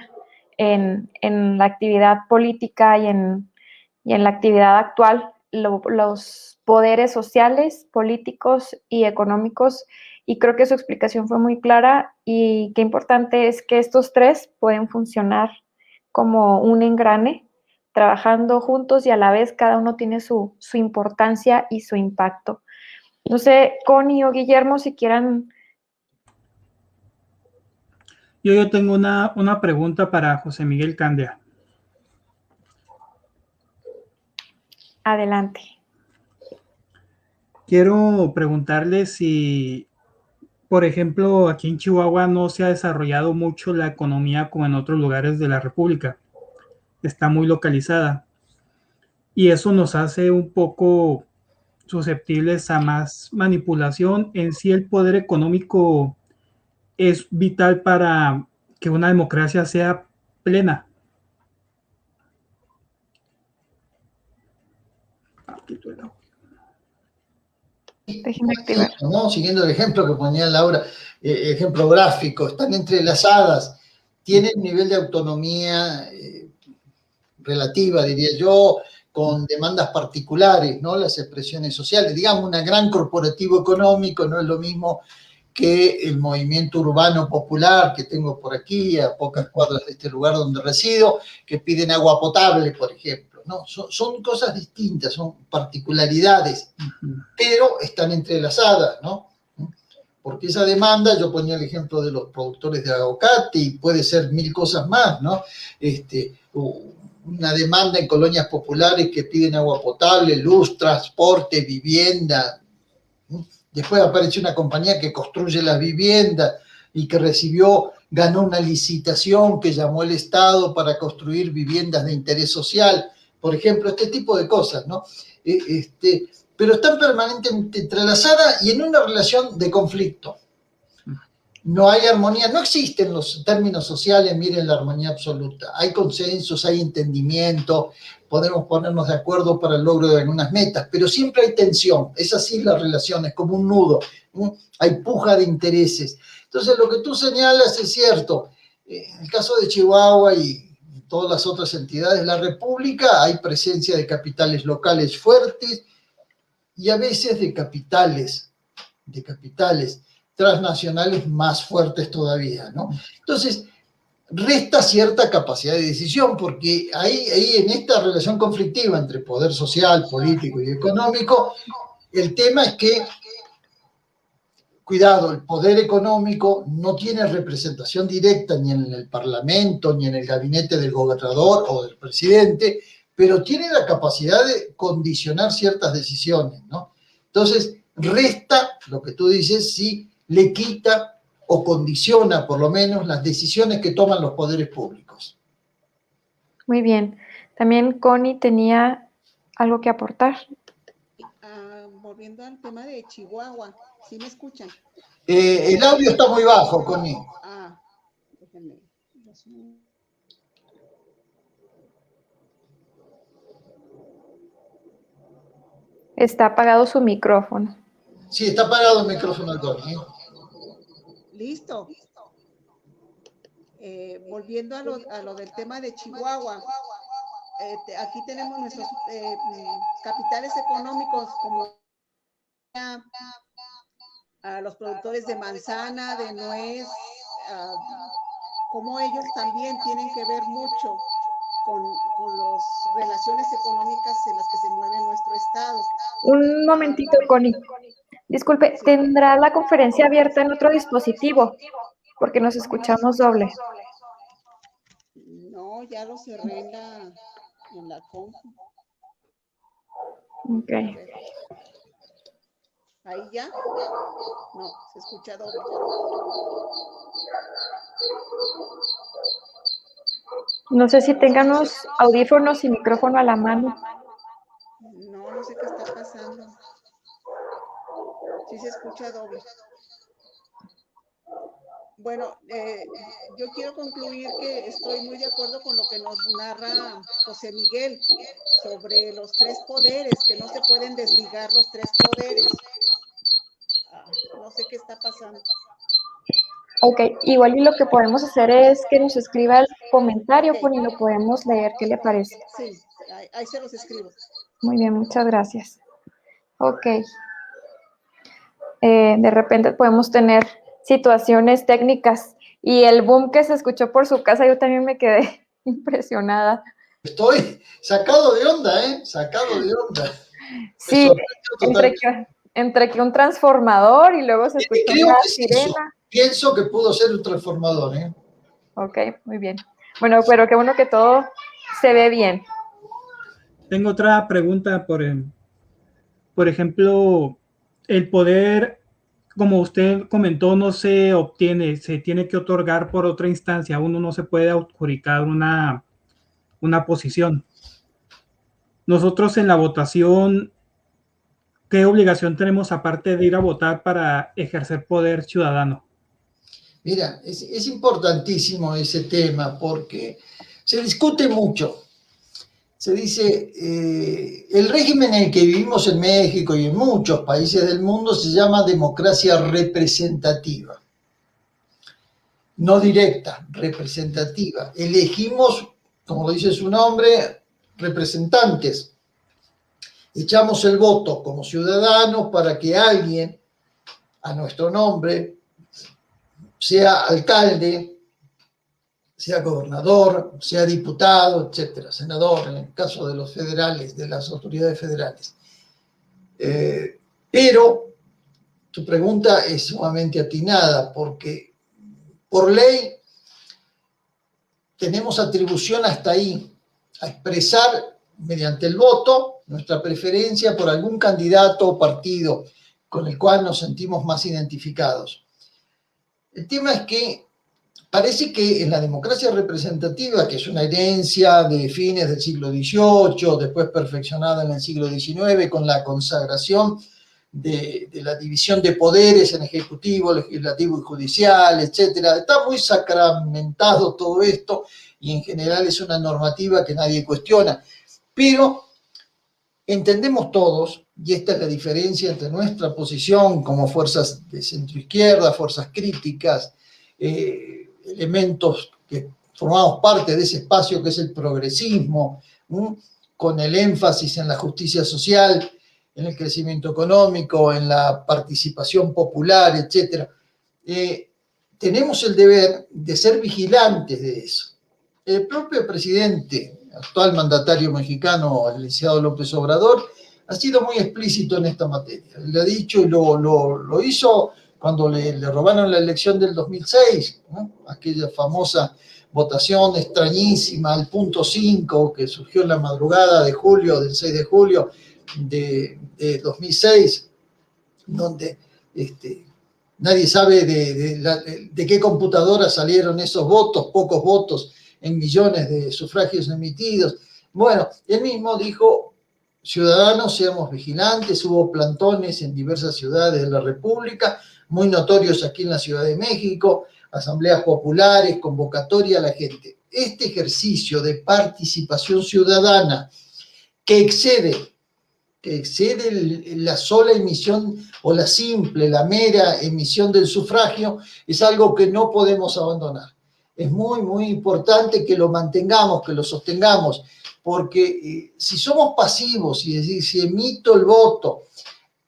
en la actividad política y en la actividad actual, los poderes sociales, políticos y económicos, y creo que su explicación fue muy clara y qué importante es que estos tres pueden funcionar como un engrane, trabajando juntos y a la vez cada uno tiene su importancia y su impacto. No sé, Connie o Guillermo, si quieran. Yo tengo una pregunta para José Miguel Candia. Adelante. Quiero preguntarle si, por ejemplo, aquí en Chihuahua no se ha desarrollado mucho la economía como en otros lugares de la República. Está muy localizada. Y eso nos hace un poco susceptibles a más manipulación. En sí, el poder económico es vital para que una democracia sea plena. Déjenme activar. ¿No? Siguiendo el ejemplo que ponía Laura, ejemplo gráfico, están entrelazadas, tienen nivel de autonomía relativa, diría yo, con demandas particulares, ¿no? Las expresiones sociales, digamos, un gran corporativo económico no es lo mismo que el movimiento urbano popular que tengo por aquí, a pocas cuadras de este lugar donde resido, que piden agua potable, por ejemplo. No, son cosas distintas, son particularidades, pero están entrelazadas, ¿no? Porque esa demanda, yo ponía el ejemplo de los productores de aguacate y puede ser mil cosas más, ¿no? Una demanda en colonias populares que piden agua potable, luz, transporte, vivienda. Después apareció una compañía que construye las viviendas y que ganó una licitación que llamó el Estado para construir viviendas de interés social. Por ejemplo, este tipo de cosas, ¿no? Pero están permanentemente entrelazadas y en una relación de conflicto. No hay armonía, no existen los términos sociales, miren la armonía absoluta. Hay consensos, hay entendimiento, podemos ponernos de acuerdo para el logro de algunas metas, pero siempre hay tensión, es así la relación, es como un nudo, ¿no? Hay puja de intereses. Entonces lo que tú señalas es cierto. En el caso de Chihuahua y todas las otras entidades de la República hay presencia de capitales locales fuertes y a veces de capitales transnacionales más fuertes todavía, ¿no? Entonces, resta cierta capacidad de decisión, porque ahí en esta relación conflictiva entre poder social, político y económico, el tema es que, cuidado, el poder económico no tiene representación directa ni en el Parlamento, ni en el gabinete del gobernador o del presidente, pero tiene la capacidad de condicionar ciertas decisiones, ¿no? Entonces, resta, lo que tú dices, si le quita o condiciona por lo menos las decisiones que toman los poderes públicos. Muy bien. También Connie tenía algo que aportar. Volviendo al tema de Chihuahua, ¿sí me escuchan? El audio está muy bajo, Connie. Déjenme. Está apagado su micrófono. Sí, está apagado el micrófono de Connie. Listo. Volviendo a lo del tema de Chihuahua, aquí tenemos nuestros capitales económicos como a los productores de manzana, de nuez, como ellos también tienen que ver mucho con las relaciones económicas en las que se mueve nuestro estado. Un momentito, Connie. Disculpe, ¿tendrá la conferencia abierta en otro dispositivo? Porque nos escuchamos doble. No, ya lo cerré en la compu. Ok. Ahí ya. No, se escucha doble. No sé si tengan unos audífonos y micrófono a la mano. No, no sé qué está pasando. Sí se escucha doble. Bueno, yo quiero concluir que estoy muy de acuerdo con lo que nos narra José Miguel sobre los tres poderes, que no se pueden desligar los tres poderes. No sé qué está pasando. Ok, igual y lo que podemos hacer es que nos escriba el comentario, Ok. Connie, y lo podemos leer. ¿Qué le parece? Sí, ahí se los escribo. Muy bien, muchas gracias. Ok. De repente podemos tener situaciones técnicas y el boom que se escuchó por su casa, yo también me quedé impresionada. Estoy sacado de onda, ¿eh? Sacado de onda. Me Sí, sorprendió totalmente. entre que un transformador y luego se escuchó Creo una que es eso. sirena. Pienso que pudo ser un transformador, ¿eh? Ok, muy bien. Bueno, pero qué bueno que todo se ve bien. Tengo otra pregunta, por ejemplo, el poder, como usted comentó, no se obtiene, se tiene que otorgar por otra instancia, uno no se puede adjudicar una posición. Nosotros en la votación, ¿qué obligación tenemos aparte de ir a votar para ejercer poder ciudadano? Mira, es importantísimo ese tema porque se discute mucho. Se dice, el régimen en el que vivimos en México y en muchos países del mundo se llama democracia representativa. No directa, representativa. Elegimos, como lo dice su nombre, representantes. Echamos el voto como ciudadanos para que alguien, a nuestro nombre, sea alcalde, sea gobernador, sea diputado, etcétera, senador, en el caso de los federales, de las autoridades federales. Pero tu pregunta es sumamente atinada porque por ley tenemos atribución hasta ahí, a expresar mediante el voto nuestra preferencia por algún candidato o partido con el cual nos sentimos más identificados. El tema es que parece que en la democracia representativa, que es una herencia de fines del siglo XVIII, después perfeccionada en el siglo XIX con la consagración de la división de poderes en ejecutivo, legislativo y judicial, etcétera. Está muy sacramentado todo esto y en general es una normativa que nadie cuestiona. Pero entendemos todos, y esta es la diferencia entre nuestra posición como fuerzas de centroizquierda, fuerzas críticas, elementos que formamos parte de ese espacio que es el progresismo, con el énfasis en la justicia social, en el crecimiento económico, en la participación popular, etc. Tenemos el deber de ser vigilantes de eso. El propio presidente, actual mandatario mexicano, el licenciado López Obrador, ha sido muy explícito en esta materia. Le ha dicho y lo hizo cuando le robaron la elección del 2006, ¿no? Aquella famosa votación extrañísima, al punto 5, que surgió en la madrugada de julio, del 6 de julio de 2006, donde nadie sabe de qué computadora salieron esos votos, pocos votos en millones de sufragios emitidos. Bueno, él mismo dijo, ciudadanos, seamos vigilantes, hubo plantones en diversas ciudades de la República, muy notorios aquí en la Ciudad de México, asambleas populares, convocatoria a la gente. Este ejercicio de participación ciudadana que excede la sola emisión o la simple, la mera emisión del sufragio, es algo que no podemos abandonar. Es muy, muy importante que lo mantengamos, que lo sostengamos, porque si somos pasivos, y es decir, si emito el voto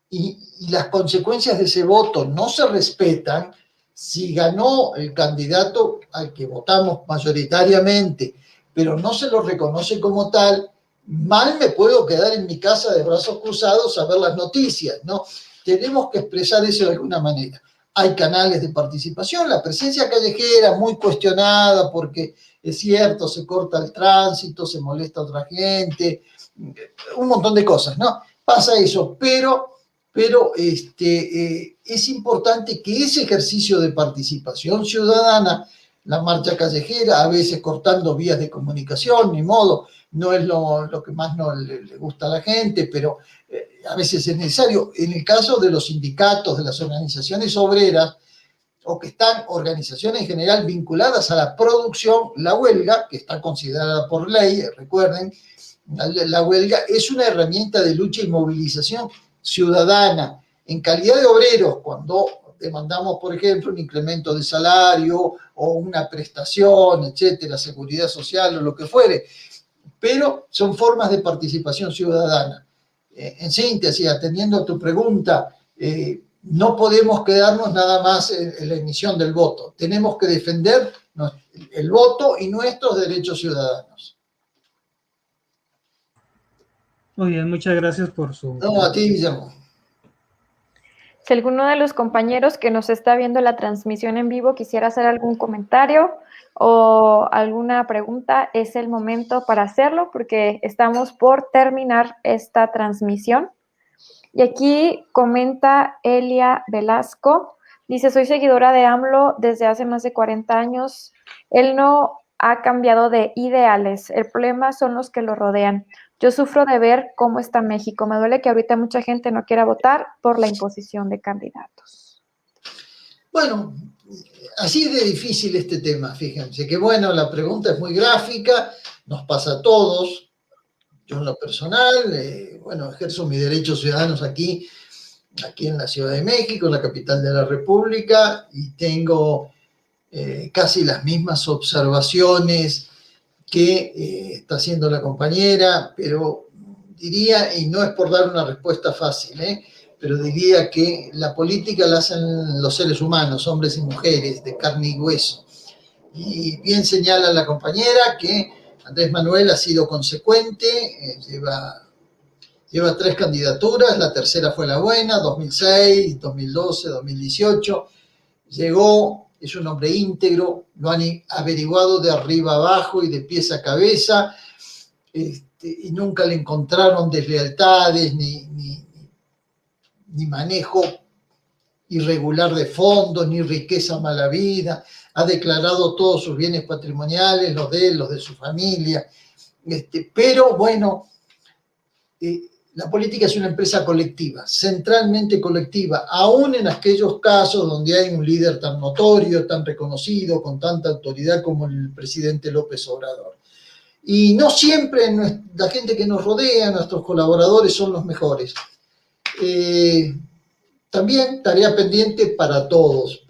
y las consecuencias de ese voto no se respetan, si ganó el candidato al que votamos mayoritariamente, pero no se lo reconoce como tal, mal me puedo quedar en mi casa de brazos cruzados a ver las noticias, ¿no? Tenemos que expresar eso de alguna manera. Hay canales de participación, la presencia callejera muy cuestionada porque es cierto, se corta el tránsito, se molesta a otra gente, un montón de cosas, ¿no? Pasa eso, pero pero es importante que ese ejercicio de participación ciudadana, la marcha callejera, a veces cortando vías de comunicación, ni modo, no es lo que más no le gusta a la gente, pero a veces es necesario. En el caso de los sindicatos, de las organizaciones obreras, o que están organizaciones en general vinculadas a la producción, la huelga, que está considerada por ley, recuerden, la huelga es una herramienta de lucha y movilización ciudadana. En calidad de obreros, cuando demandamos, por ejemplo, un incremento de salario o una prestación, etcétera, seguridad social o lo que fuere, pero son formas de participación ciudadana. En síntesis, atendiendo a tu pregunta, no podemos quedarnos nada más en la emisión del voto. Tenemos que defender el voto y nuestros derechos ciudadanos. Muy bien, muchas gracias por su... No, a ti, Guillermo. Si alguno de los compañeros que nos está viendo la transmisión en vivo quisiera hacer algún comentario o alguna pregunta, es el momento para hacerlo porque estamos por terminar esta transmisión. Y aquí comenta Elia Velasco, dice, soy seguidora de AMLO desde hace más de 40 años. Él no ha cambiado de ideales, el problema son los que lo rodean. Yo sufro de ver cómo está México. Me duele que ahorita mucha gente no quiera votar por la imposición de candidatos. Bueno, así es de difícil este tema, fíjense, que bueno, la pregunta es muy gráfica, nos pasa a todos. Yo en lo personal, bueno, ejerzo mis derechos ciudadanos aquí en la Ciudad de México, en la capital de la República, y tengo casi las mismas observaciones que está haciendo la compañera, pero diría, y no es por dar una respuesta fácil, pero diría que la política la hacen los seres humanos, hombres y mujeres, de carne y hueso. Y bien señala la compañera que Andrés Manuel ha sido consecuente, lleva 3 candidaturas, la tercera fue la buena, 2006, 2012, 2018, llegó, es un hombre íntegro, lo han averiguado de arriba abajo y de pies a cabeza, y nunca le encontraron deslealtades ni manejo irregular de fondos, ni riqueza mala vida, ha declarado todos sus bienes patrimoniales, los de él, los de su familia, pero bueno, la política es una empresa colectiva, centralmente colectiva, aún en aquellos casos donde hay un líder tan notorio, tan reconocido, con tanta autoridad como el presidente López Obrador. Y no siempre la gente que nos rodea, nuestros colaboradores, son los mejores. También tarea pendiente para todos.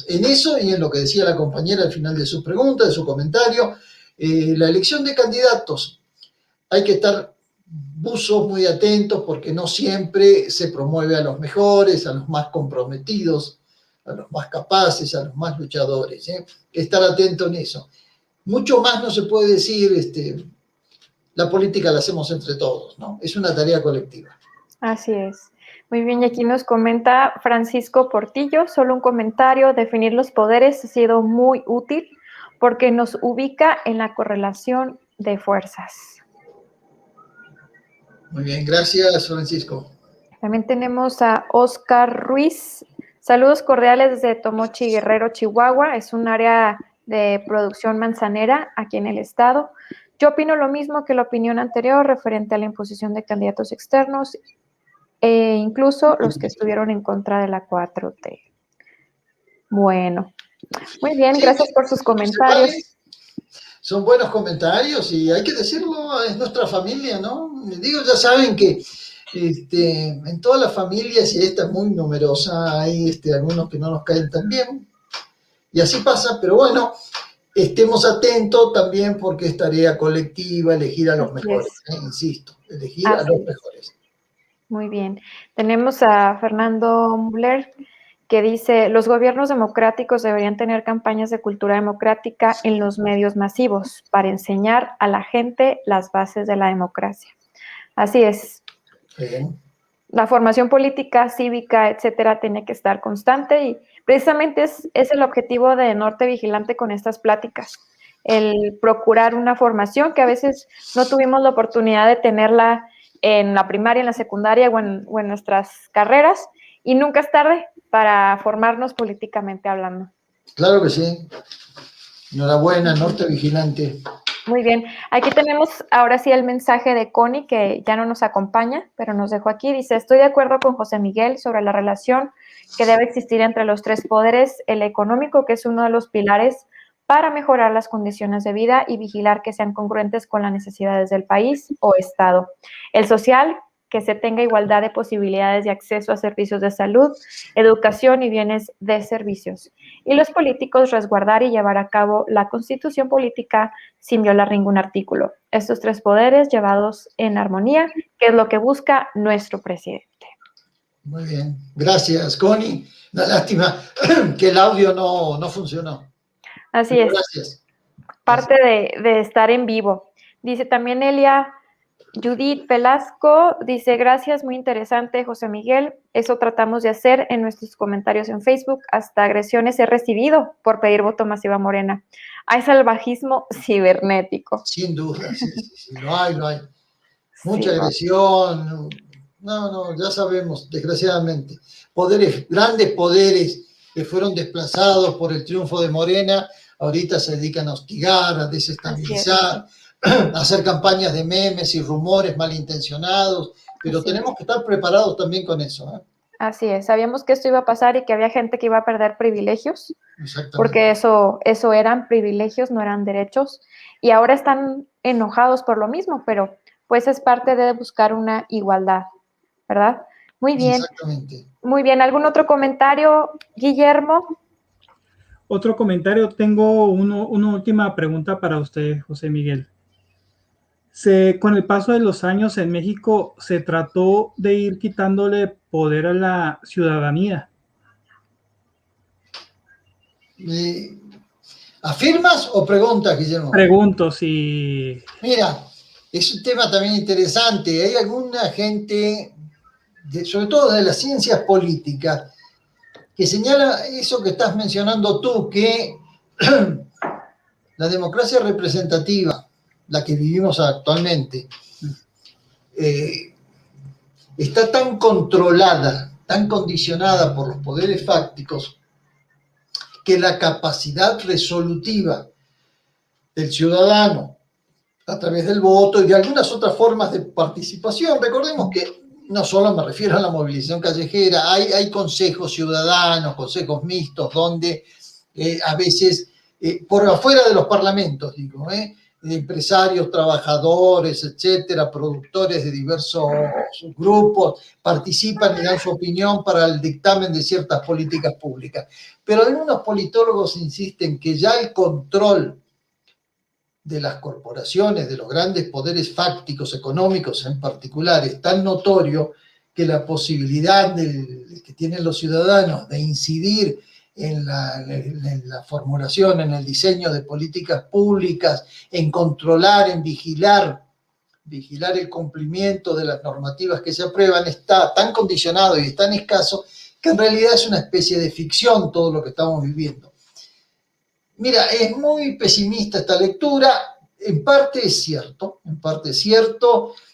En eso y en lo que decía la compañera al final de su pregunta, de su comentario, la elección de candidatos, hay que estar buzos muy atentos porque no siempre se promueve a los mejores, a los más comprometidos, a los más capaces, a los más luchadores. Estar atento en eso. Mucho más no se puede decir, la política la hacemos entre todos, ¿no? Es una tarea colectiva. Así es. Muy bien, y aquí nos comenta Francisco Portillo, solo un comentario, definir los poderes ha sido muy útil porque nos ubica en la correlación de fuerzas. Muy bien, gracias, Francisco. También tenemos a Oscar Ruiz. Saludos cordiales desde Tomochi Guerrero, Chihuahua. Es un área de producción manzanera aquí en el estado. Yo opino lo mismo que la opinión anterior referente a la imposición de candidatos externos e incluso los que estuvieron en contra de la 4T. Bueno, muy bien, gracias por sus comentarios. Son buenos comentarios y hay que decirlo, es nuestra familia, ¿no? Digo, ya saben que en todas las familias, y esta es muy numerosa, hay algunos que no nos caen tan bien, y así pasa, pero bueno, estemos atentos también porque es tarea colectiva elegir a los mejores, insisto, elegir a los mejores. Muy bien. Tenemos a Fernando Muller, que dice, los gobiernos democráticos deberían tener campañas de cultura democrática en los medios masivos para enseñar a la gente las bases de la democracia. Así es. Bien. La formación política, cívica, etcétera, tiene que estar constante y precisamente es el objetivo de Norte Vigilante con estas pláticas, el procurar una formación que a veces no tuvimos la oportunidad de tenerla en la primaria, en la secundaria o en nuestras carreras, y nunca es tarde para formarnos políticamente hablando. Claro que sí. Enhorabuena, Norte Vigilante. Muy bien. Aquí tenemos ahora sí el mensaje de Connie, que ya no nos acompaña, pero nos dejó aquí. Dice, estoy de acuerdo con José Miguel sobre la relación que debe existir entre los tres poderes, el económico, que es uno de los pilares para mejorar las condiciones de vida y vigilar que sean congruentes con las necesidades del país o Estado. El social, que se tenga igualdad de posibilidades de acceso a servicios de salud, educación y bienes de servicios. Y los políticos, resguardar y llevar a cabo la constitución política sin violar ningún artículo. Estos tres poderes llevados en armonía, que es lo que busca nuestro presidente. Muy bien. Gracias, Connie. Una lástima que el audio no funcionó. Así Pero es. gracias. Parte de estar en vivo. Dice también Elia Judith Velasco, dice, gracias, muy interesante, José Miguel. Eso tratamos de hacer en nuestros comentarios en Facebook. Hasta agresiones he recibido por pedir voto masiva Morena. Hay salvajismo cibernético. Sin duda, sí, lo hay. Mucha Sí, agresión. No, ya sabemos, desgraciadamente. Grandes poderes que fueron desplazados por el triunfo de Morena, ahorita se dedican a hostigar, a desestabilizar, a hacer campañas de memes y rumores malintencionados, pero Así tenemos que estar preparados también con eso, ¿eh? Así es, sabíamos que esto iba a pasar y que había gente que iba a perder privilegios, Exactamente. porque eso eran privilegios, no eran derechos, y ahora están enojados por lo mismo, pero pues es parte de buscar una igualdad, ¿verdad? Muy bien. Exactamente. Muy bien, ¿algún otro comentario, Guillermo? Otro comentario, tengo una última pregunta para usted, José Miguel. Con el paso de los años en México se trató de ir quitándole poder a la ciudadanía. ¿Afirmas o preguntas, Guillermo? Pregunto si... Mira, es un tema también interesante. Hay alguna gente, sobre todo de las ciencias políticas, que señala eso que estás mencionando tú, que la democracia representativa, la que vivimos actualmente, está tan controlada, tan condicionada por los poderes fácticos, que la capacidad resolutiva del ciudadano a través del voto y de algunas otras formas de participación, recordemos que no solo me refiero a la movilización callejera, hay consejos ciudadanos, consejos mixtos, donde a veces, por afuera de los parlamentos, digo, empresarios, trabajadores, etcétera, productores de diversos grupos, participan y dan su opinión para el dictamen de ciertas políticas públicas. Pero algunos politólogos insisten que ya el control de las corporaciones, de los grandes poderes fácticos, económicos en particular, es tan notorio que la posibilidad que tienen los ciudadanos de incidir en la formulación, en el diseño de políticas públicas, en controlar, en vigilar el cumplimiento de las normativas que se aprueban, está tan condicionado y es tan escaso que en realidad es una especie de ficción todo lo que estamos viviendo. Mira, es muy pesimista esta lectura, en parte es cierto,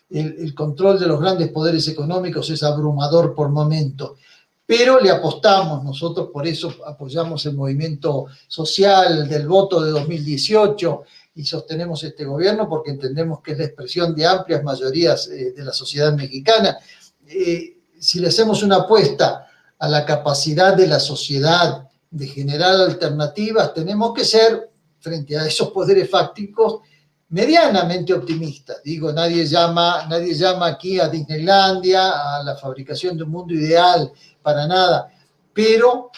el control de los grandes poderes económicos es abrumador por momentos, pero le apostamos, nosotros por eso apoyamos el movimiento social del voto de 2018 y sostenemos este gobierno porque entendemos que es la expresión de amplias mayorías de la sociedad mexicana. Si le hacemos una apuesta a la capacidad de la sociedad de generar alternativas, tenemos que ser, frente a esos poderes fácticos, medianamente optimistas. Digo, nadie llama aquí a Disneylandia, a la fabricación de un mundo ideal, para nada, pero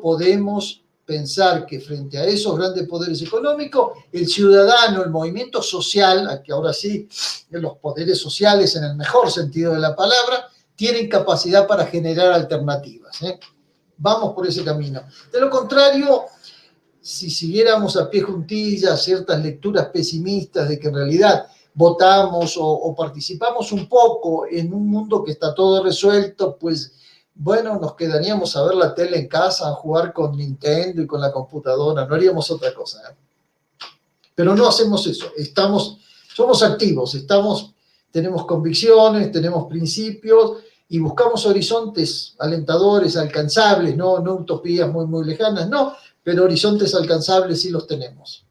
podemos pensar que frente a esos grandes poderes económicos, el ciudadano, el movimiento social, que ahora sí, los poderes sociales en el mejor sentido de la palabra, tienen capacidad para generar alternativas, Vamos por ese camino. De lo contrario, si siguiéramos a pie juntillas ciertas lecturas pesimistas de que en realidad votamos o participamos un poco en un mundo que está todo resuelto, pues bueno, nos quedaríamos a ver la tele en casa, a jugar con Nintendo y con la computadora, no haríamos otra cosa. Pero no hacemos eso, somos activos, estamos tenemos convicciones, tenemos principios y buscamos horizontes alentadores, alcanzables, no utopías muy, muy lejanas, no, pero horizontes alcanzables sí los tenemos.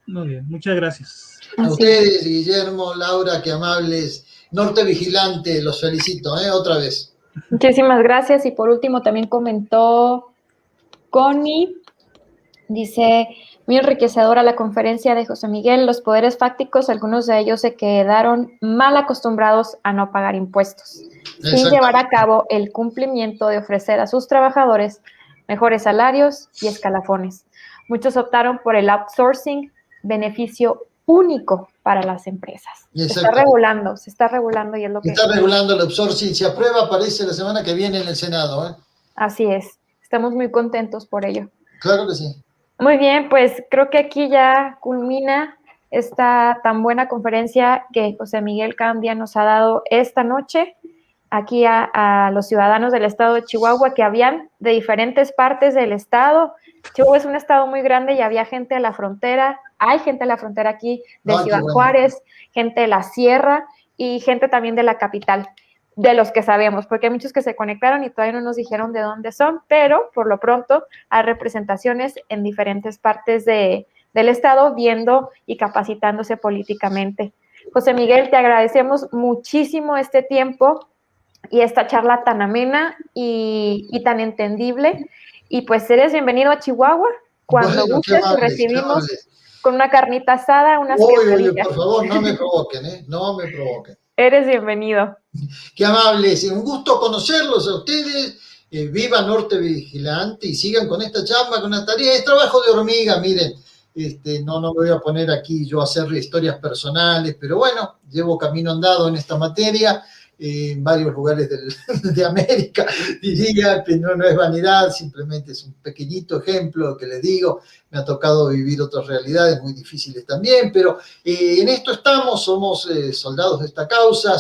Muy bien, muchas gracias. A ustedes, Guillermo, Laura, qué amables. Norte Vigilante, los felicito, otra vez. Muchísimas gracias. Y por último también comentó Connie, dice, muy enriquecedora la conferencia de José Miguel. Los poderes fácticos, algunos de ellos se quedaron mal acostumbrados a no pagar impuestos, sin llevar a cabo el cumplimiento de ofrecer a sus trabajadores mejores salarios y escalafones. Muchos optaron por el outsourcing, beneficio único para las empresas. Se está regulando y es lo que... Está regulando el outsourcing. Si aprueba, aparece la semana que viene en el Senado. Así es. Estamos muy contentos por ello. Claro que sí. Muy bien, pues creo que aquí ya culmina esta tan buena conferencia que José Miguel Candia nos ha dado esta noche aquí a los ciudadanos del estado de Chihuahua, que habían de diferentes partes del estado. Chihuahua es un estado muy grande y había gente de la frontera, hay gente de la frontera aquí de Ciudad Juárez, gente de la sierra y gente también de la capital, de los que sabemos, porque hay muchos que se conectaron y todavía no nos dijeron de dónde son, pero por lo pronto hay representaciones en diferentes partes del estado viendo y capacitándose políticamente. José Miguel, te agradecemos muchísimo este tiempo y esta charla tan amena y tan entendible. Y pues eres bienvenido a Chihuahua cuando gustes, te recibimos con una carnita asada, unas quesadillas. Por favor, no me provoquen, no me provoquen. Eres bienvenido. Qué amables, un gusto conocerlos a ustedes. Viva Norte Vigilante y sigan con esta chamba, con esta tarea. Es trabajo de hormiga, miren. No me voy a poner aquí yo a hacer historias personales, pero bueno, llevo camino andado en esta materia. En varios lugares de América, diría que no es vanidad, simplemente es un pequeñito ejemplo que les digo. Me ha tocado vivir otras realidades muy difíciles también, pero en esto estamos, somos soldados de esta causa,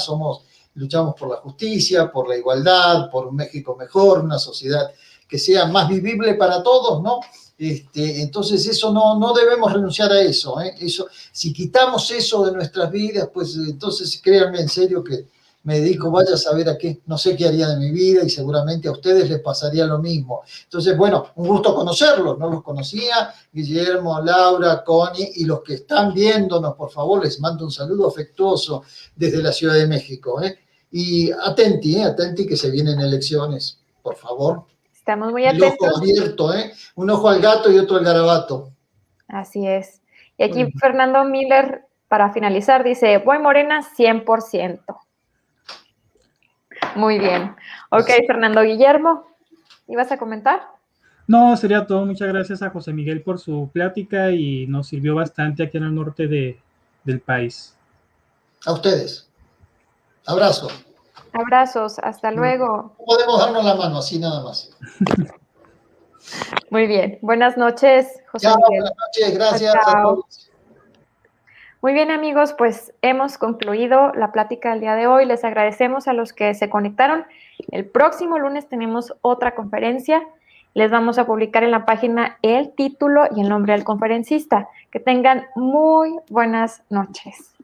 luchamos por la justicia, por la igualdad, por un México mejor, una sociedad que sea más vivible para todos, ¿no? Entonces eso no debemos renunciar a eso, eso. Si quitamos eso de nuestras vidas, pues entonces créanme en serio que me dedico, vaya a saber a qué, no sé qué haría de mi vida y seguramente a ustedes les pasaría lo mismo. Entonces, bueno, un gusto conocerlos, no los conocía, Guillermo, Laura, Connie, y los que están viéndonos, por favor, les mando un saludo afectuoso desde la Ciudad de México, Y atenti que se vienen elecciones, por favor. Estamos muy atentos. El ojo abierto, un ojo al gato y otro al garabato. Así es. Y aquí Fernando Miller, para finalizar, dice, voy Morena 100%. Muy bien. Ok, Fernando. Guillermo, ¿ibas a comentar? No, sería todo. Muchas gracias a José Miguel por su plática y nos sirvió bastante aquí en el norte del país. A ustedes. Abrazo. Abrazos, hasta luego. No podemos darnos la mano así nada más. Muy bien. Buenas noches, José Miguel. Buenas noches, gracias a todos. Muy bien, amigos, pues hemos concluido la plática del día de hoy. Les agradecemos a los que se conectaron. El próximo lunes tenemos otra conferencia. Les vamos a publicar en la página el título y el nombre del conferencista. Que tengan muy buenas noches.